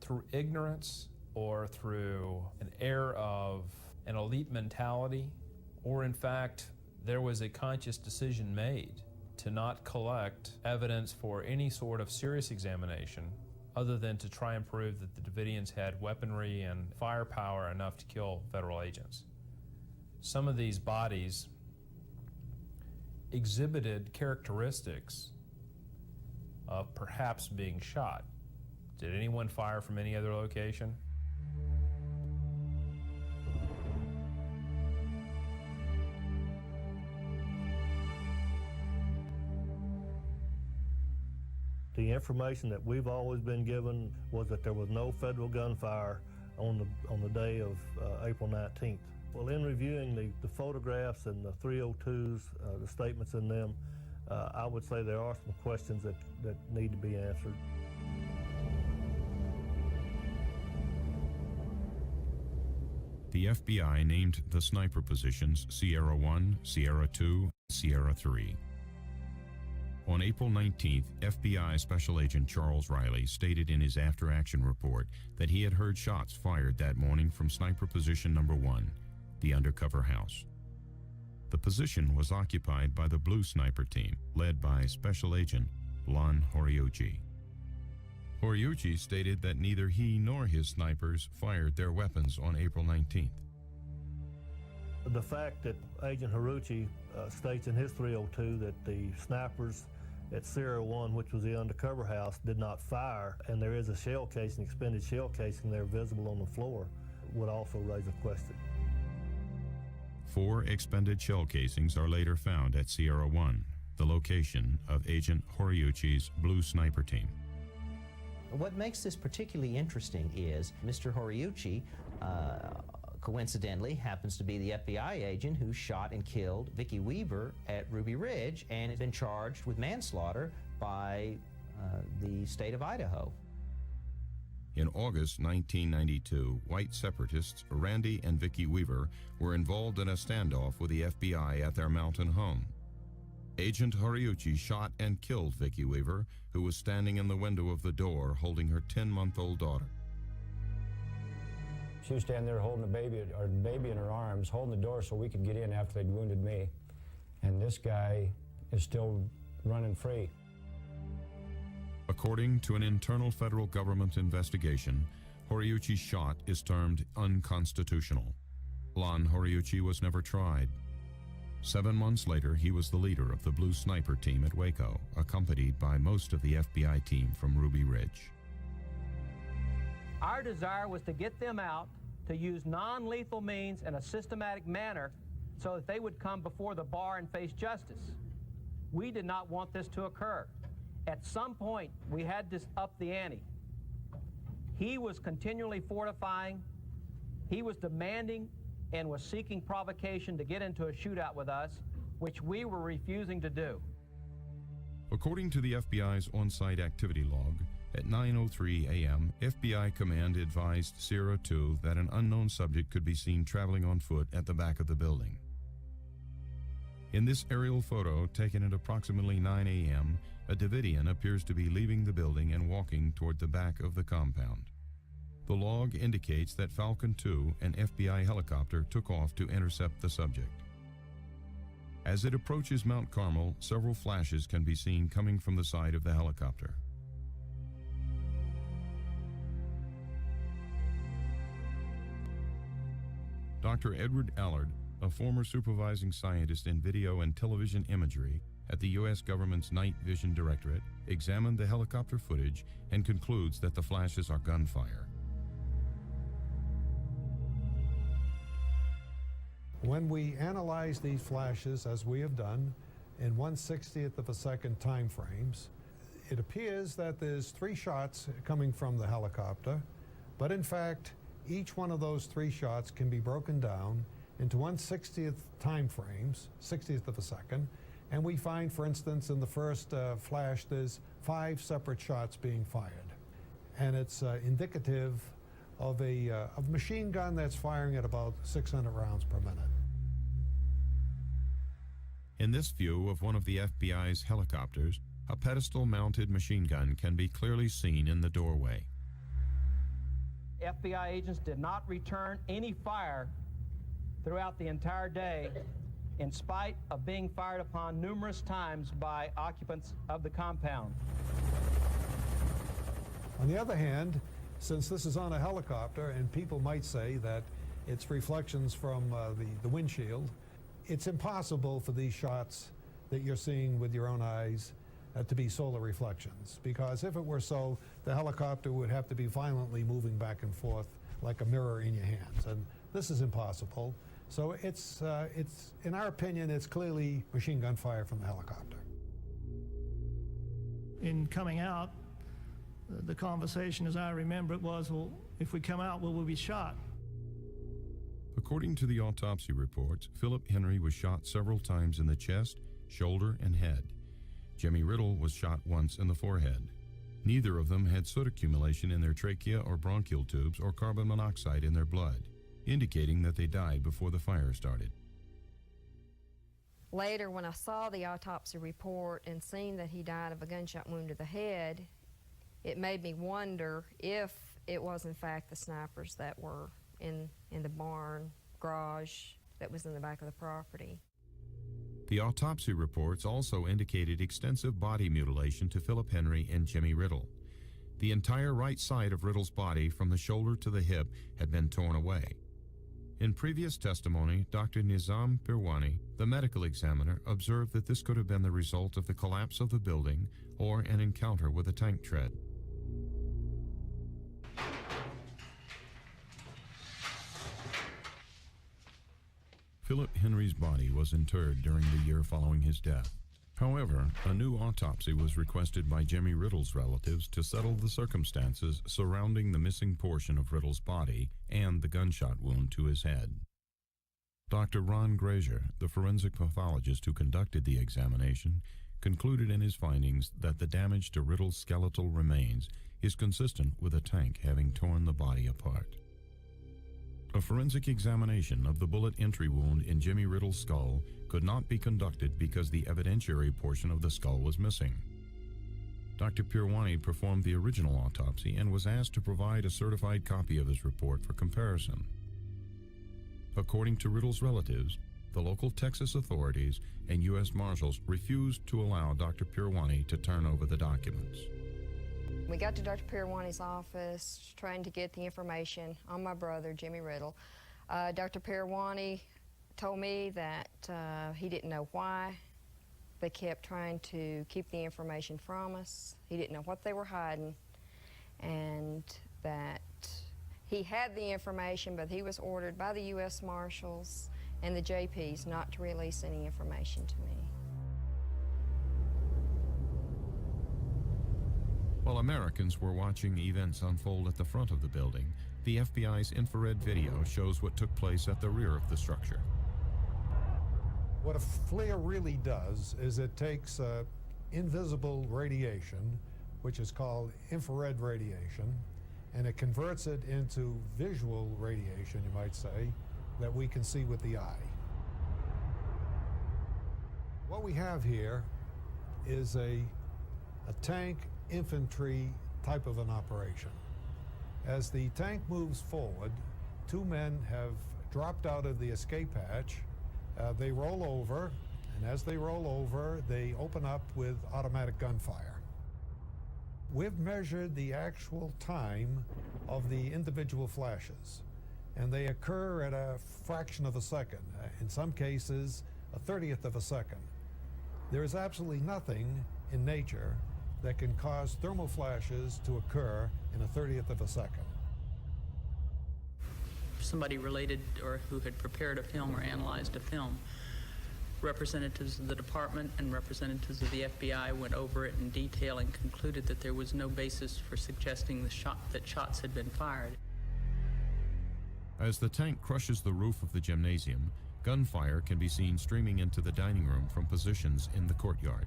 through ignorance or through an air of an elite mentality, or in fact, there was a conscious decision made to not collect evidence for any sort of serious examination other than to try and prove that the Davidians had weaponry and firepower enough to kill federal agents. Some of these bodies exhibited characteristics of perhaps being shot. Did anyone fire from any other location? The information that we've always been given was that there was no federal gunfire on the day of April 19th. Well, in reviewing the photographs and the 302s, the statements in them, I would say there are some questions that need to be answered. The FBI named the sniper positions Sierra 1, Sierra 2, Sierra 3. On April 19th, FBI Special Agent Charles Riley stated in his after-action report that he had heard shots fired that morning from sniper position number 1, the undercover house. The position was occupied by the Blue Sniper Team, led by Special Agent Lon Horiuchi. Horiuchi stated that neither he nor his snipers fired their weapons on April 19th. The fact that Agent Horiuchi states in his 302 that the snipers at Sierra 1, which was the undercover house, did not fire, and there is a shell casing, expended shell casing there visible on the floor, would also raise a question. 4 expended shell casings are later found at Sierra 1, the location of Agent Horiuchi's Blue Sniper Team. What makes this particularly interesting is Mr. Horiuchi, coincidentally, happens to be the FBI agent who shot and killed Vicki Weaver at Ruby Ridge and has been charged with manslaughter by the state of Idaho. In August 1992, white separatists Randy and Vicki Weaver were involved in a standoff with the FBI at their mountain home. Agent Horiuchi shot and killed Vicki Weaver, who was standing in the window of the door holding her 10-month-old daughter. She was standing there holding our baby in her arms, holding the door so we could get in after they'd wounded me. And this guy is still running free. According to an internal federal government investigation, Horiuchi's shot is termed unconstitutional. Lon Horiuchi was never tried. 7 months later, he was the leader of the Blue Sniper team at Waco, accompanied by most of the FBI team from Ruby Ridge. Our desire was to get them out, to use non-lethal means in a systematic manner so that they would come before the bar and face justice. We did not want this to occur. At some point, we had to up the ante. He was continually fortifying. He was demanding and was seeking provocation to get into a shootout with us, which we were refusing to do. According to the FBI's on-site activity log, at 9:03 a.m., FBI command advised Sierra 2 that an unknown subject could be seen traveling on foot at the back of the building. In this aerial photo, taken at approximately 9 a.m., a Davidian appears to be leaving the building and walking toward the back of the compound. The log indicates that Falcon 2, an FBI helicopter, took off to intercept the subject. As it approaches Mount Carmel, several flashes can be seen coming from the side of the helicopter. Dr. Edward Allard, a former supervising scientist in video and television imagery at the U.S. government's Night Vision Directorate, examined the helicopter footage and concludes that the flashes are gunfire. When we analyze these flashes, as we have done, in 1/60th of a second time frames, it appears that there's 3 shots coming from the helicopter, but in fact, each one of those 3 shots can be broken down into 1/60th time frames, 60th of a second, and we find, for instance, in the first flash, there's 5 separate shots being fired. And it's indicative of a machine gun that's firing at about 600 rounds per minute. In this view of one of the FBI's helicopters, a pedestal-mounted machine gun can be clearly seen in the doorway. FBI agents did not return any fire throughout the entire day, in spite of being fired upon numerous times by occupants of the compound. On the other hand, since this is on a helicopter, and people might say that it's reflections from the windshield, it's impossible for these shots that you're seeing with your own eyes to be solar reflections, because if it were so, the helicopter would have to be violently moving back and forth like a mirror in your hands, and this is impossible. So it's in our opinion, it's clearly machine gun fire from the helicopter. In coming out, the conversation, as I remember it, was, well, if we come out, will we be shot? According to the autopsy reports, Philip Henry was shot several times in the chest, shoulder, and head. Jimmy Riddle was shot once in the forehead. Neither of them had soot accumulation in their trachea or bronchial tubes or carbon monoxide in their blood, indicating that they died before the fire started. Later, when I saw the autopsy report and seen that he died of a gunshot wound to the head, it made me wonder if it was in fact the snipers that were in the barn garage that was in the back of the property. The autopsy reports also indicated extensive body mutilation to Philip Henry and Jimmy Riddle. The entire right side of Riddle's body from the shoulder to the hip had been torn away. In previous testimony, Dr. Nizam Pirwani, the medical examiner, observed that this could have been the result of the collapse of the building or an encounter with a tank tread. Philip Henry's body was interred during the year following his death. However, a new autopsy was requested by Jimmy Riddle's relatives to settle the circumstances surrounding the missing portion of Riddle's body and the gunshot wound to his head. Dr. Ron Grazier, the forensic pathologist who conducted the examination, concluded in his findings that the damage to Riddle's skeletal remains is consistent with a tank having torn the body apart. A forensic examination of the bullet entry wound in Jimmy Riddle's skull could not be conducted because the evidentiary portion of the skull was missing. Dr. Pirwani performed the original autopsy and was asked to provide a certified copy of his report for comparison. According to Riddle's relatives, the local Texas authorities and U.S. Marshals refused to allow Dr. Pirwani to turn over the documents. We got to Dr. Pirwani's office trying to get the information on my brother, Jimmy Riddle. Dr. Pirwani told me that he didn't know why they kept trying to keep the information from us. He didn't know what they were hiding, and that he had the information, but he was ordered by the U.S. Marshals and the JPs not to release any information to me. While Americans were watching events unfold at the front of the building, the FBI's infrared video shows what took place at the rear of the structure. What a FLIR really does is it takes invisible radiation, which is called infrared radiation, and it converts it into visual radiation, you might say, that we can see with the eye. What we have here is a tank infantry type of an operation. As the tank moves forward, two men have dropped out of the escape hatch. They roll over, and as they roll over, they open up with automatic gunfire. We've measured the actual time of the individual flashes, and they occur at a fraction of a second, in some cases, a 30th of a second. There is absolutely nothing in nature that can cause thermal flashes to occur in a 30th of a second. Somebody related or who had prepared a film or analyzed a film, representatives of the department and representatives of the FBI went over it in detail and concluded that there was no basis for suggesting that shots had been fired. As the tank crushes the roof of the gymnasium, gunfire can be seen streaming into the dining room from positions in the courtyard.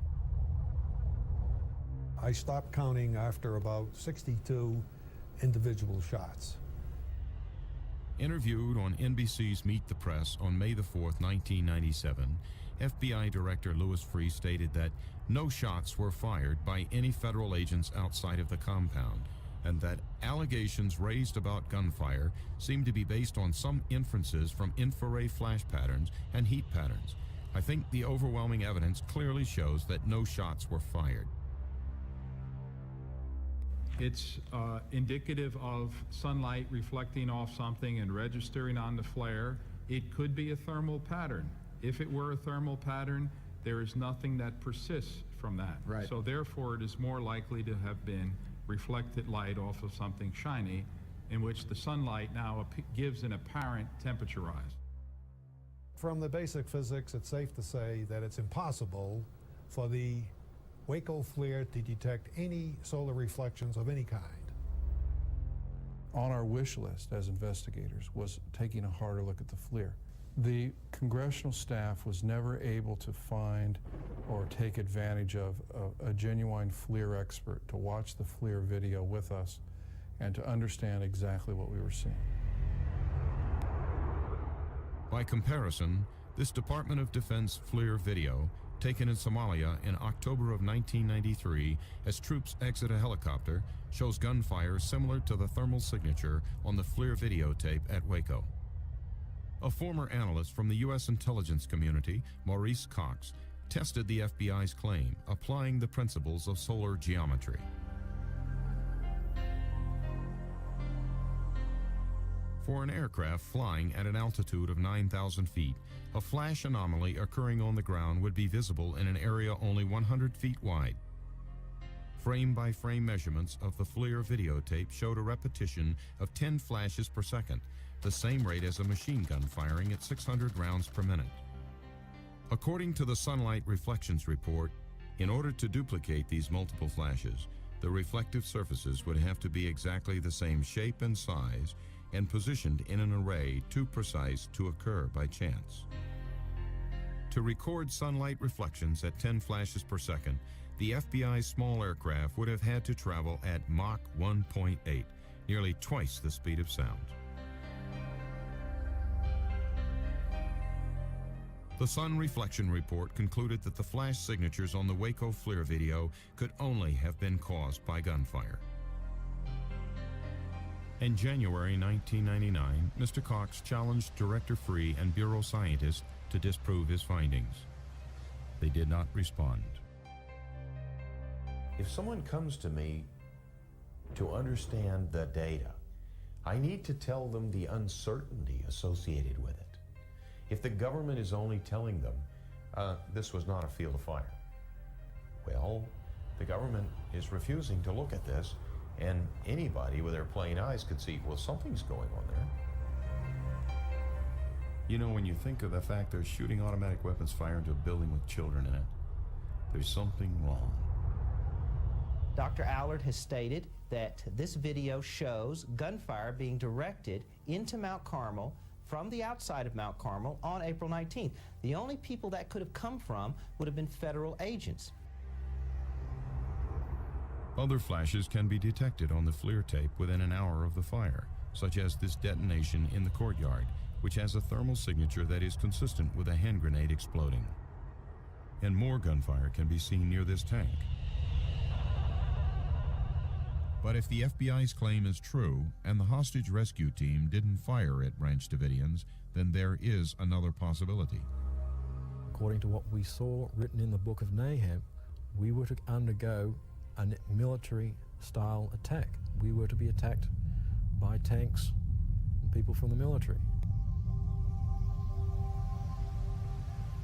I stopped counting after about 62 individual shots. Interviewed on NBC's Meet the Press on May the 4th, 1997, FBI Director Louis Freeh stated that no shots were fired by any federal agents outside of the compound, and that allegations raised about gunfire seemed to be based on some inferences from infrared flash patterns and heat patterns. I think the overwhelming evidence clearly shows that no shots were fired. It's indicative of sunlight reflecting off something and registering on the flare. It could be a thermal pattern. If it were a thermal pattern, there is nothing that persists from that. Right. So therefore, it is more likely to have been reflected light off of something shiny, in which the sunlight now gives an apparent temperature rise. From the basic physics, it's safe to say that it's impossible for the Waco FLIR to detect any solar reflections of any kind. On our wish list as investigators was taking a harder look at the FLIR. The congressional staff was never able to find or take advantage of a genuine FLIR expert to watch the FLIR video with us and to understand exactly what we were seeing. By comparison, this Department of Defense FLIR video, taken in Somalia in October of 1993 as troops exit a helicopter, shows gunfire similar to the thermal signature on the FLIR videotape at Waco. A former analyst from the U.S. intelligence community, Maurice Cox, tested the FBI's claim, applying the principles of solar geometry. For an aircraft flying at an altitude of 9,000 feet, a flash anomaly occurring on the ground would be visible in an area only 100 feet wide. Frame-by-frame measurements of the FLIR videotape showed a repetition of 10 flashes per second, the same rate as a machine gun firing at 600 rounds per minute. According to the Sunlight Reflections Report, in order to duplicate these multiple flashes, the reflective surfaces would have to be exactly the same shape and size and positioned in an array too precise to occur by chance. To record sunlight reflections at 10 flashes per second, the FBI's small aircraft would have had to travel at Mach 1.8, nearly twice the speed of sound. The Sun Reflection Report concluded that the flash signatures on the Waco FLIR video could only have been caused by gunfire. In January 1999, Mr. Cox challenged Director Freeh and Bureau scientists to disprove his findings. They did not respond. If someone comes to me to understand the data. I need to tell them the uncertainty associated with it. If the government is only telling them this was not a field of fire, well, the government is refusing to look at this, and anybody with their plain eyes could see, well, something's going on there. You know, when you think of the fact they're shooting automatic weapons fire into a building with children in it, there's something wrong. Dr. Allard has stated that this video shows gunfire being directed into Mount Carmel from the outside of Mount Carmel on April 19th. The only people that could have come from would have been federal agents. Other flashes can be detected on the FLIR tape within an hour of the fire, such as this detonation in the courtyard, which has a thermal signature that is consistent with a hand grenade exploding. And more gunfire can be seen near this tank. But if the FBI's claim is true, and the hostage rescue team didn't fire at Branch Davidians, then there is another possibility. According to what we saw written in the Book of Nahum, we were to undergo a military-style attack. We were to be attacked by tanks and people from the military.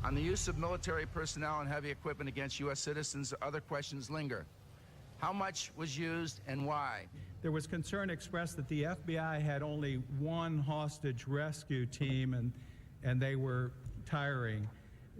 On the use of military personnel and heavy equipment against U.S. citizens, other questions linger. How much was used and why? There was concern expressed that the FBI had only one hostage rescue team and they were tiring.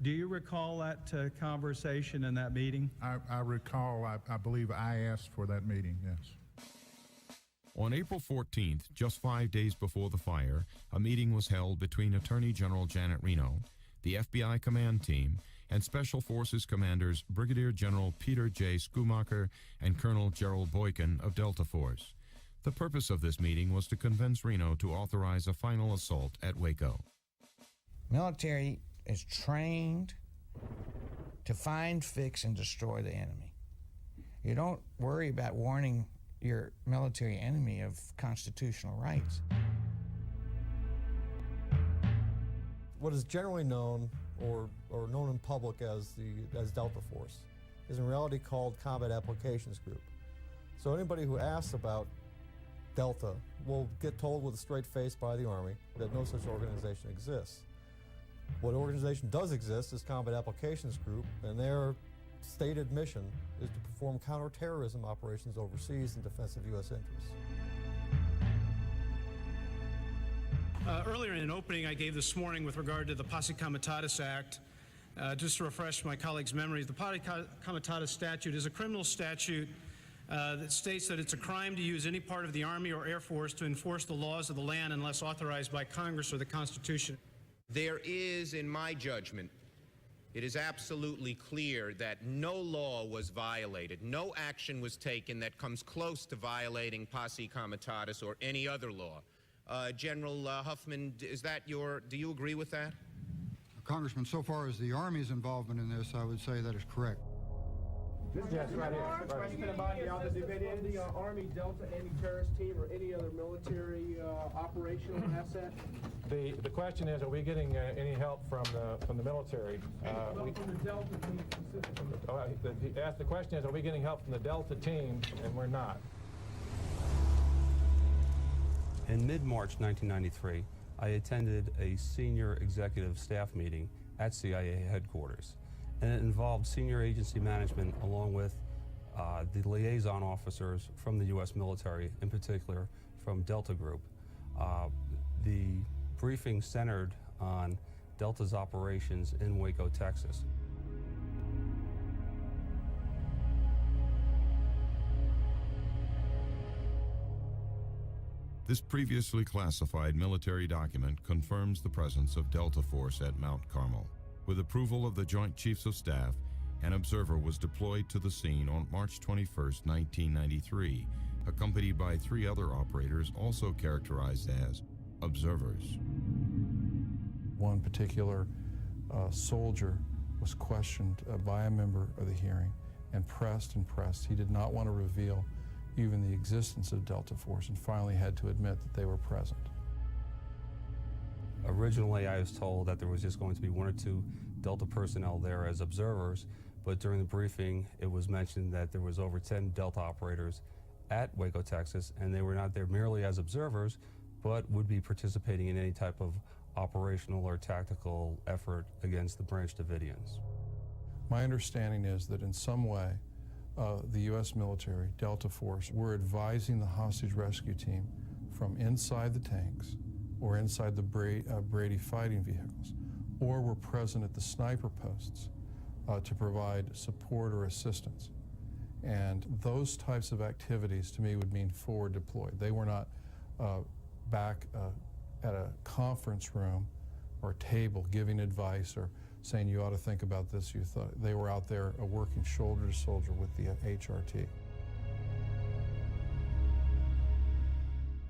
Do you recall that conversation in that meeting? I recall, I believe I asked for that meeting, yes. On April 14th, just 5 days before the fire, a meeting was held between Attorney General Janet Reno, the FBI command team, and Special Forces commanders Brigadier General Peter J. Schumacher and Colonel Gerald Boykin of Delta Force. The purpose of this meeting was to convince Reno to authorize a final assault at Waco. Military is trained to find, fix, and destroy the enemy. You don't worry about warning your military enemy of constitutional rights. What is generally known or known in public as Delta Force is in reality called Combat Applications Group. So anybody who asks about Delta will get told with a straight face by the Army that no such organization exists. What organization does exist is Combat Applications Group, and their stated mission is to perform counterterrorism operations overseas in defense of U.S. interests. Earlier in an opening I gave this morning with regard to the Posse Comitatus Act, just to refresh my colleagues' memories, the Posse Comitatus statute is a criminal statute that states that it's a crime to use any part of the Army or Air Force to enforce the laws of the land unless authorized by Congress or the Constitution. There is, in my judgment, it is absolutely clear that no law was violated, no action was taken that comes close to violating Posse Comitatus or any other law. General Huffman, do you agree with that? Congressman, so far as the Army's involvement in this, I would say that is correct. Yes, right here. Question about the Army Delta anti-terrorist team or any other military operational asset? The question is, are we getting any help from the military? From the Delta team specifically. The question is, are we getting help from the Delta team? And we're not. In mid-March 1993, I attended a senior executive staff meeting at CIA headquarters, and it involved senior agency management along with the liaison officers from the U.S. military, in particular from Delta Group. The briefing centered on Delta's operations in Waco, Texas. This previously classified military document confirms the presence of Delta Force at Mount Carmel. With approval of the Joint Chiefs of Staff, an observer was deployed to the scene on March 21, 1993, accompanied by 3 other operators also characterized as observers. One particular soldier was questioned by a member of the hearing and pressed. He did not want to reveal even the existence of Delta Force, and finally had to admit that they were present. Originally, I was told that there was just going to be 1 or 2 Delta personnel there as observers, but during the briefing, it was mentioned that there was over 10 Delta operators at Waco, Texas, and they were not there merely as observers, but would be participating in any type of operational or tactical effort against the Branch Davidians. My understanding is that in some way, the U.S. military, Delta Force, were advising the hostage rescue team from inside the tanks or inside the Brady fighting vehicles, or were present at the sniper posts to provide support or assistance. And those types of activities, to me, would mean forward deployed. They were not back at a conference room or table giving advice or saying you ought to think about this. You thought they were out there working shoulder to shoulder with the HRT.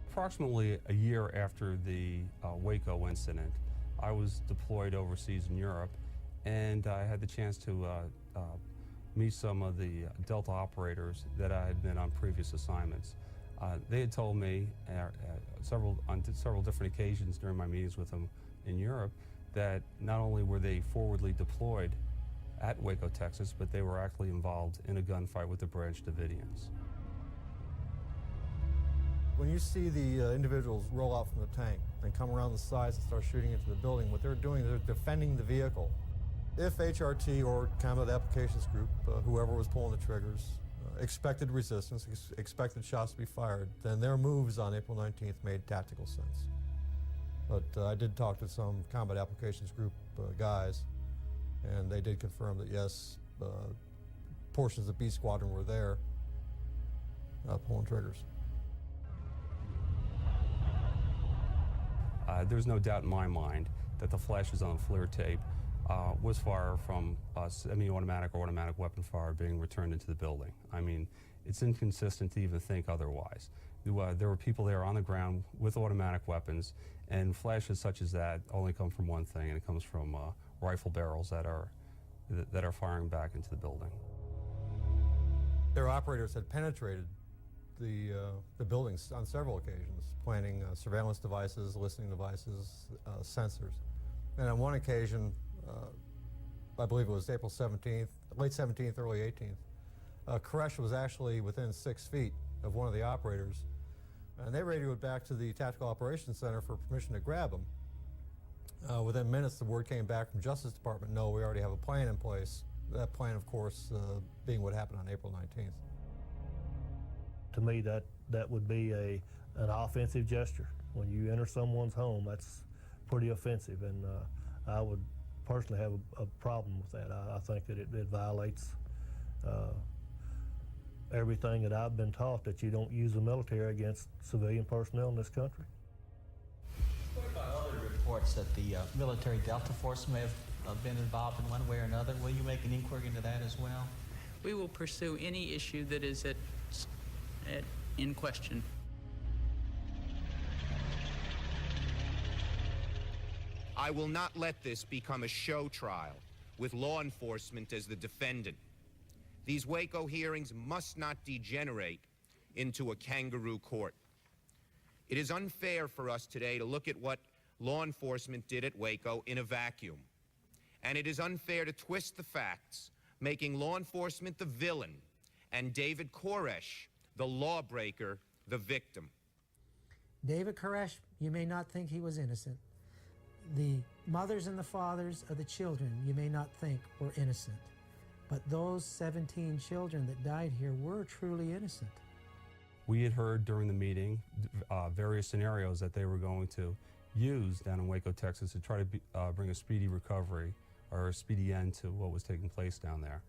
Approximately a year after the Waco incident, I was deployed overseas in Europe, and I had the chance to meet some of the Delta operators that I had been on previous assignments. They had told me on several different occasions during my meetings with them in Europe that not only were they forwardly deployed at Waco, Texas, but they were actually involved in a gunfight with the Branch Davidians. When you see the individuals roll out from the tank and come around the sides and start shooting into the building, what they're doing, they're defending the vehicle. If HRT or Combat Applications Group, whoever was pulling the triggers, expected resistance, expected shots to be fired, then their moves on April 19th made tactical sense. But I did talk to some Combat Applications Group guys, and they did confirm that yes, portions of B Squadron were there pulling triggers. There's no doubt in my mind that the flashes on the FLIR tape was fire from semi-automatic or automatic weapon fire being returned into the building. I mean, it's inconsistent to even think otherwise. There were people there on the ground with automatic weapons, and flashes such as that only come from one thing, and it comes from rifle barrels that are firing back into the building. Their operators had penetrated the buildings on several occasions, planting surveillance devices, listening devices, sensors. And on one occasion, I believe it was April 17th, late 17th, early 18th, Koresh was actually within 6 feet of one of the operators, and they radioed back to the Tactical Operations Center for permission to grab him. Within minutes, the word came back from Justice Department, no, we already have a plan in place. That plan, of course, being what happened on April 19th. To me, that would be an offensive gesture. When you enter someone's home, that's pretty offensive, and I would personally have a problem with that. I think that it violates everything that I've been taught, that you don't use the military against civilian personnel in this country. What about other reports that the military Delta Force may have been involved in one way or another? Will you make an inquiry into that as well? We will pursue any issue that is in question. I will not let this become a show trial with law enforcement as the defendant. These Waco hearings must not degenerate into a kangaroo court. It is unfair for us today to look at what law enforcement did at Waco in a vacuum. And it is unfair to twist the facts, making law enforcement the villain and David Koresh, the lawbreaker, the victim. David Koresh, you may not think he was innocent. The mothers and the fathers of the children, you may not think were innocent. But those 17 children that died here were truly innocent. We had heard during the meeting various scenarios that they were going to use down in Waco, Texas to try to bring a speedy recovery or a speedy end to what was taking place down there.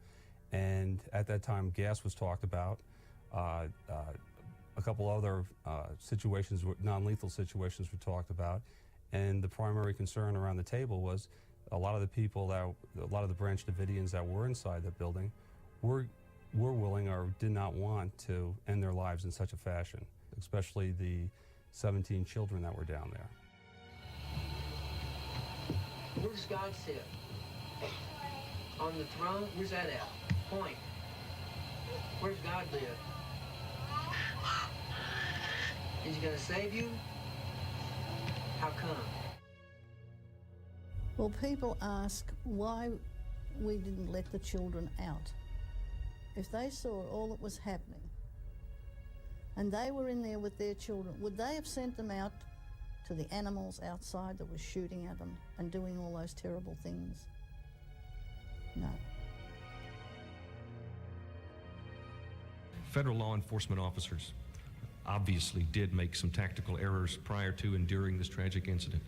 And at that time, gas was talked about. A couple other situations, non-lethal situations were talked about. And the primary concern around the table was a lot of the Branch Davidians that were inside the building were willing or did not want to end their lives in such a fashion, especially the 17 children that were down there. Where's God sit? On the throne? Where's that at? Point. Where's God live? Is he gonna save you? How come? Well, people ask why we didn't let the children out. If they saw all that was happening, and they were in there with their children, would they have sent them out to the animals outside that were shooting at them and doing all those terrible things? No. Federal law enforcement officers obviously did make some tactical errors prior to and during this tragic incident.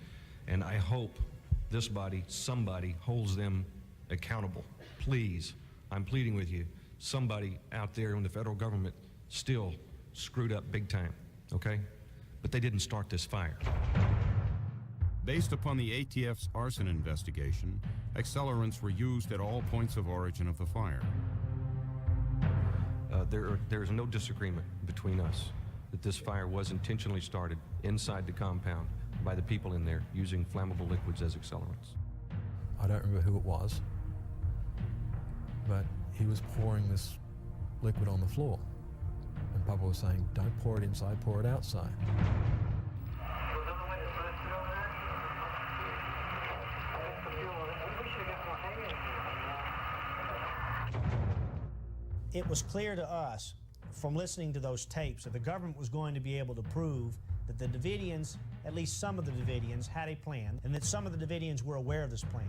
And I hope this body, somebody, holds them accountable. Please, I'm pleading with you, somebody out there in the federal government still screwed up big time, okay? But they didn't start this fire. Based upon the ATF's arson investigation, accelerants were used at all points of origin of the fire. There is no disagreement between us that this fire was intentionally started inside the compound by the people in there using flammable liquids as accelerants. I don't remember who it was, but he was pouring this liquid on the floor. And Papa was saying, don't pour it inside, pour it outside. It was clear to us from listening to those tapes that the government was going to be able to prove that the Davidians, at least some of the Davidians, had a plan, and that some of the Davidians were aware of this plan.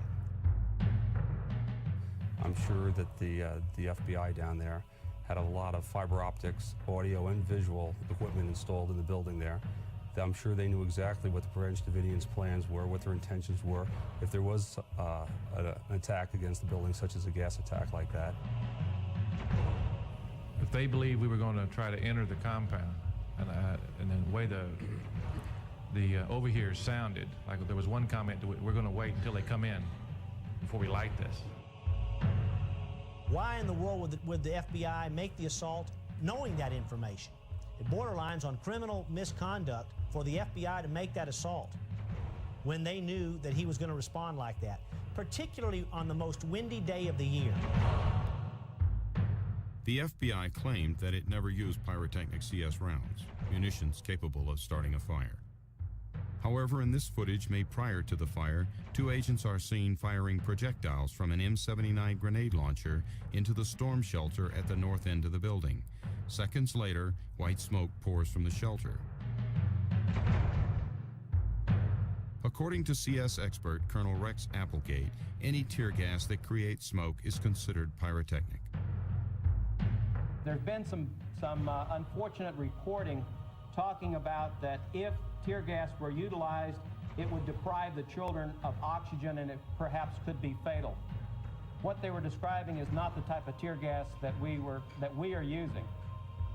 I'm sure that the FBI down there had a lot of fiber optics, audio, and visual equipment installed in the building there. I'm sure they knew exactly what the French Davidians' plans were, what their intentions were, if there was an attack against the building, such as a gas attack like that. If they believed we were going to try to enter the compound, and then the way the overhears sounded, like there was one comment, we're going to wait until they come in before we light this. Why in the world would the FBI make the assault knowing that information? It borderlines on criminal misconduct for the FBI to make that assault when they knew that he was going to respond like that, particularly on the most windy day of the year. The FBI claimed that it never used pyrotechnic CS rounds, munitions capable of starting a fire. However, in this footage made prior to the fire, two agents are seen firing projectiles from an M79 grenade launcher into the storm shelter at the north end of the building. Seconds later, white smoke pours from the shelter. According to CS expert Colonel Rex Applegate, any tear gas that creates smoke is considered pyrotechnic. There's been some unfortunate reporting talking about that if tear gas were utilized, it would deprive the children of oxygen and it perhaps could be fatal. What they were describing is not the type of tear gas that we are using.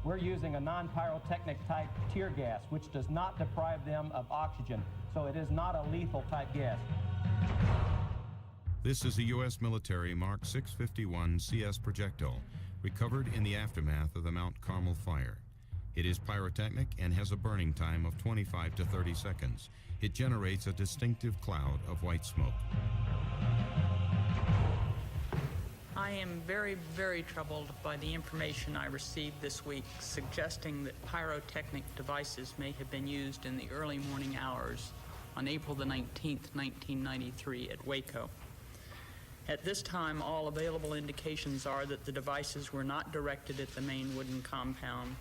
We're using a non-pyrotechnic type tear gas, which does not deprive them of oxygen, so it is not a lethal type gas. This is a U.S. military Mark 651 CS projectile, recovered in the aftermath of the Mount Carmel fire. It is pyrotechnic and has a burning time of 25 to 30 seconds. It generates a distinctive cloud of white smoke. I am very, very troubled by the information I received this week suggesting that pyrotechnic devices may have been used in the early morning hours on April the 19th, 1993 at Waco. At this time, all available indications are that the devices were not directed at the main wooden compound,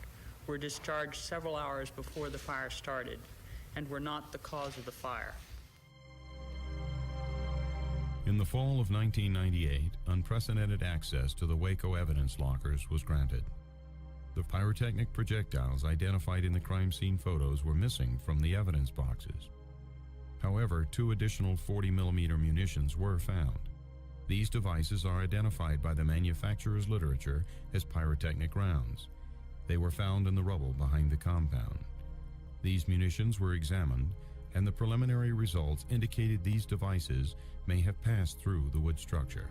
were discharged several hours before the fire started, and were not the cause of the fire. In the fall of 1998, unprecedented access to the Waco evidence lockers was granted. The pyrotechnic projectiles identified in the crime scene photos were missing from the evidence boxes. However, 2 additional 40mm munitions were found. These devices are identified by the manufacturer's literature as pyrotechnic rounds. They were found in the rubble behind the compound. These munitions were examined, and the preliminary results indicated these devices may have passed through the wood structure.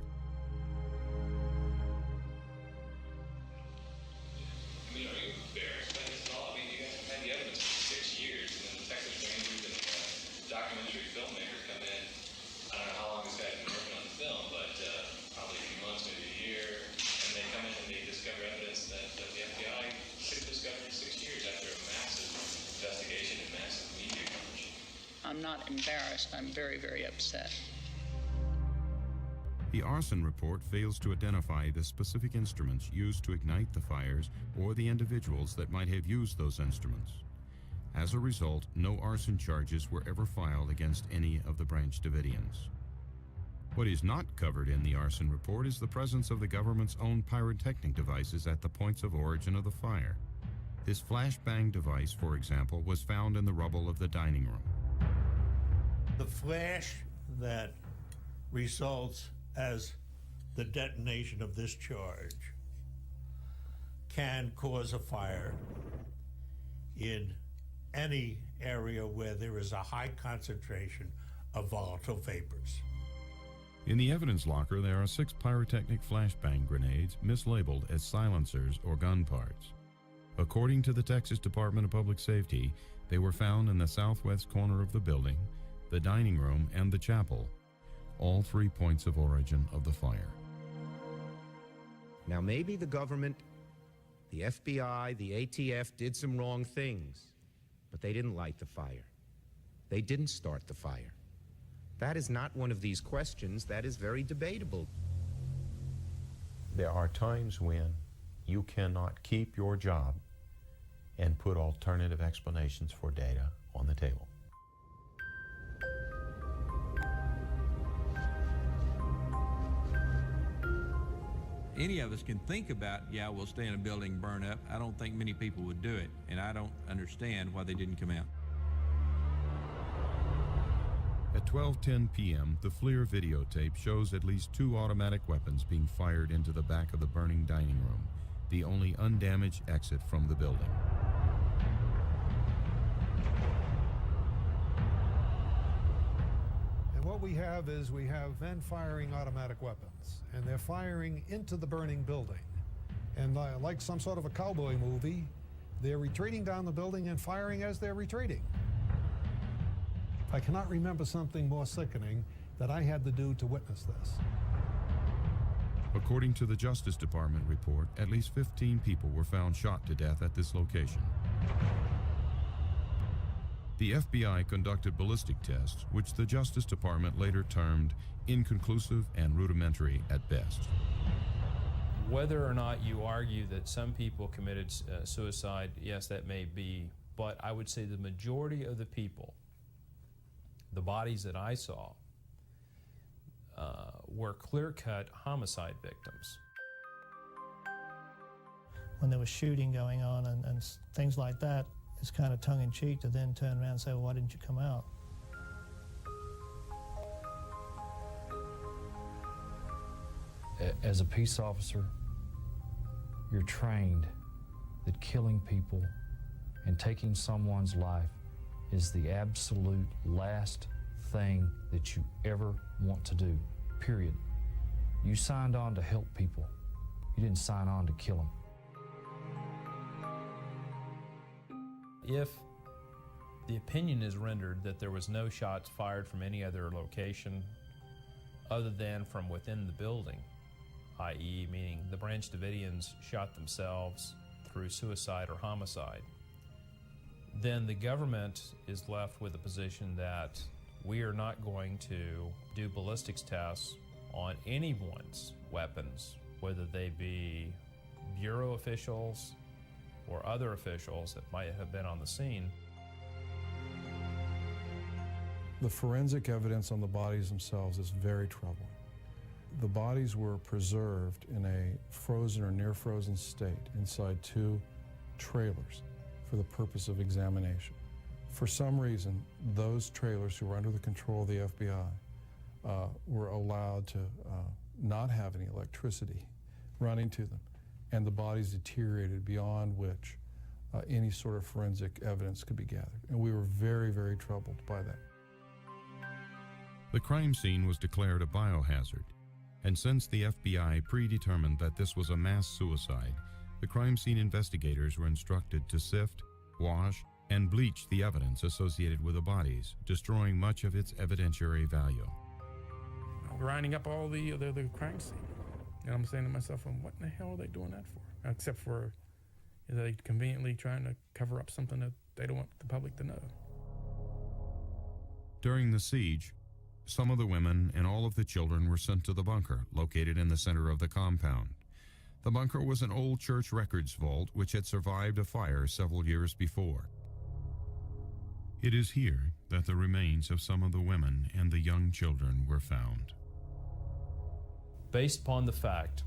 I'm not embarrassed. I'm very, very upset. The arson report fails to identify the specific instruments used to ignite the fires or the individuals that might have used those instruments. As a result, no arson charges were ever filed against any of the Branch Davidians. What is not covered in the arson report is the presence of the government's own pyrotechnic devices at the points of origin of the fire. This flashbang device, for example, was found in the rubble of the dining room. The flash that results as the detonation of this charge can cause a fire in any area where there is a high concentration of volatile vapors. In the evidence locker, there are 6 pyrotechnic flashbang grenades mislabeled as silencers or gun parts. According to the Texas Department of Public Safety, they were found in the southwest corner of the building, the dining room, and the chapel, all 3 points of origin of the fire. Now, maybe the government, the FBI, the ATF did some wrong things, but they didn't light the fire. They didn't start the fire. That is not one of these questions that is very debatable. There are times when you cannot keep your job and put alternative explanations for data on the table. Any of us can think about, yeah, we'll stay in a building, burn up. I don't think many people would do it, and I don't understand why they didn't come out. At 12:10 p.m., the FLIR videotape shows at least 2 automatic weapons being fired into the back of the burning dining room, the only undamaged exit from the building. And what we have is we have men firing automatic weapons, and they're firing into the burning building. And like some sort of a cowboy movie, they're retreating down the building and firing as they're retreating. I cannot remember something more sickening that I had to do to witness this. According to the Justice Department report, at least 15 people were found shot to death at this location. The FBI conducted ballistic tests, which the Justice Department later termed inconclusive and rudimentary at best. Whether or not you argue that some people committed suicide, yes, that may be, but I would say the majority of the people, the bodies that I saw, were clear-cut homicide victims. When there was shooting going on and things like that, it's kind of tongue-in-cheek to then turn around and say, well, why didn't you come out? As a peace officer, you're trained that killing people and taking someone's life is the absolute last thing that you ever want to do, period. You signed on to help people. You didn't sign on to kill them. If the opinion is rendered that there was no shots fired from any other location other than from within the building, i.e. meaning the Branch Davidians shot themselves through suicide or homicide, then the government is left with a position that we are not going to do ballistics tests on anyone's weapons, whether they be Bureau officials or other officials that might have been on the scene. The forensic evidence on the bodies themselves is very troubling. The bodies were preserved in a frozen or near frozen state inside 2 trailers for the purpose of examination. For some reason, those trailers who were under the control of the FBI were allowed to not have any electricity running to them, and the bodies deteriorated beyond which any sort of forensic evidence could be gathered. And we were very, very troubled by that. The crime scene was declared a biohazard, and since the FBI predetermined that this was a mass suicide, the crime scene investigators were instructed to sift, wash, and bleach the evidence associated with the bodies, destroying much of its evidentiary value. Grinding up all the crime scene. And I'm saying to myself, well, what in the hell are they doing that for? Except for, are they conveniently trying to cover up something that they don't want the public to know? During the siege, Some of the women and all of the children were sent to the bunker, located in the center of the compound. The bunker was an old church records vault which had survived a fire several years before. It is here that the remains of some of the women and the young children were found. Based upon the fact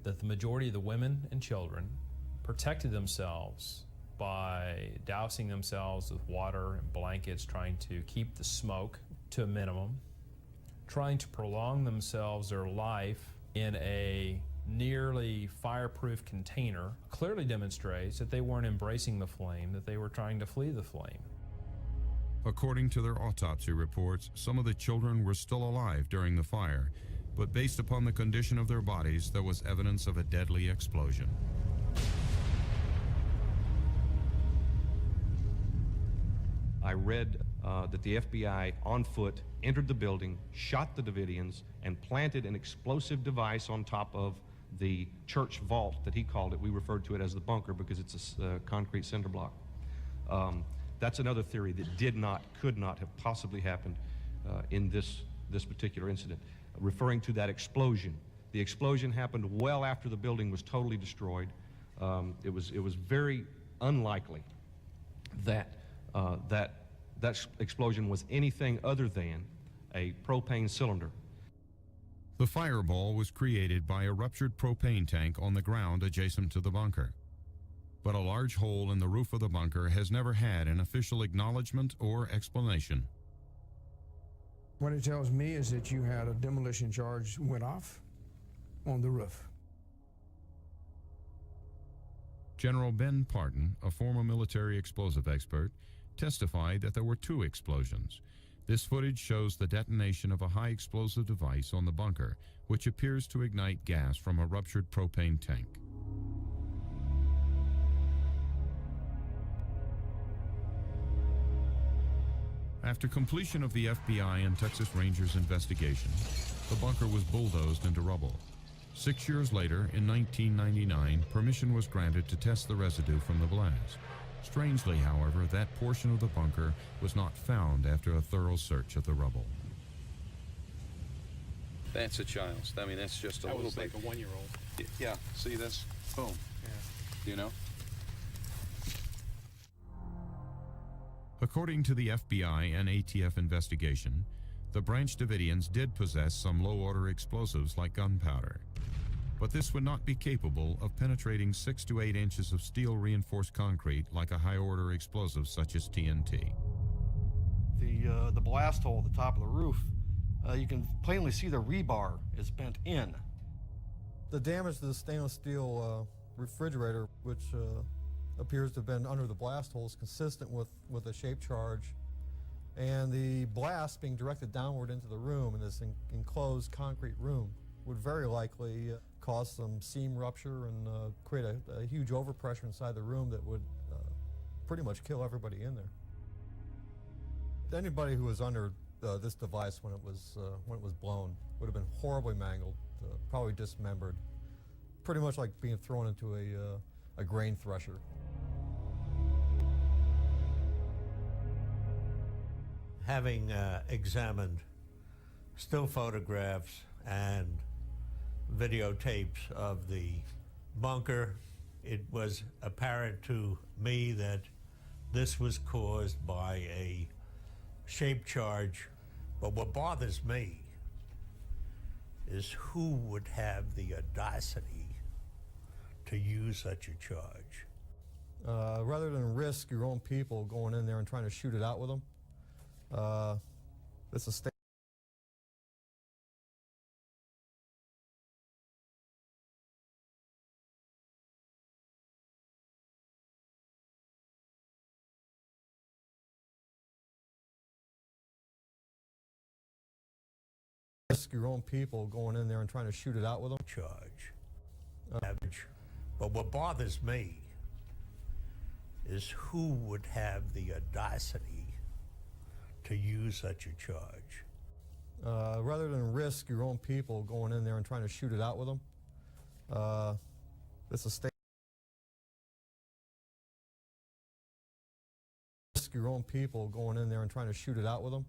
that the majority of the women and children protected themselves by dousing themselves with water and blankets, trying to keep the smoke to a minimum, trying to prolong themselves, their life, in a nearly fireproof container, clearly demonstrates that they weren't embracing the flame, that they were trying to flee the flame. According to their autopsy reports, some of the children were still alive during the fire, but based upon the condition of their bodies, there was evidence of a deadly explosion. I read that the FBI on foot entered the building, shot the Davidians, and planted an explosive device on top of the church vault that he called it. We referred to it as the bunker because it's a concrete cinder block. That's another theory that could not have possibly happened in this particular incident. Referring to that explosion. The explosion happened well after the building was totally destroyed. It was very unlikely that that explosion was anything other than a propane cylinder. The fireball was created by a ruptured propane tank on the ground adjacent to the bunker. But a large hole in the roof of the bunker has never had an official acknowledgement or explanation. What it tells me is that you had a demolition charge went off on the roof. General Ben Parton, a former military explosive expert, testified that there were 2 explosions. This footage shows the detonation of a high explosive device on the bunker, which appears to ignite gas from a ruptured propane tank. After completion of the FBI and Texas Rangers investigation, the bunker was bulldozed into rubble. 6 years later, in 1999, permission was granted to test the residue from the blast. Strangely, however, that portion of the bunker was not found after a thorough search of the rubble. That's a child's. I mean, that's just a little bit. That was like a 1-year-old. Yeah, see, that's, boom. Yeah. You know? According to the FBI and ATF investigation, the Branch Davidians did possess some low-order explosives like gunpowder. But this would not be capable of penetrating 6 to 8 inches of steel-reinforced concrete like a high-order explosive such as TNT. The blast hole at the top of the roof, you can plainly see the rebar is bent in. The damage to the stainless steel refrigerator, which appears to have been under the blast hole, is consistent with a shape charge, and the blast being directed downward into the room in this enclosed concrete room would very likely cause some seam rupture and create a huge overpressure inside the room that would pretty much kill everybody in there. Anybody who was under this device when it was blown would have been horribly mangled, probably dismembered, pretty much like being thrown into a grain thresher. Having examined still photographs and videotapes of the bunker, it was apparent to me that this was caused by a shape charge. But what bothers me is who would have the audacity to use such a charge. Rather than risk your own people going in there and trying to shoot it out with them, it's a state. Risk your own people going in there and trying to shoot it out with them. Charge. But what bothers me is who would have the audacity to use such a charge. Rather than risk your own people going in there and trying to shoot it out with them, it's a state. Risk your own people going in there and trying to shoot it out with them.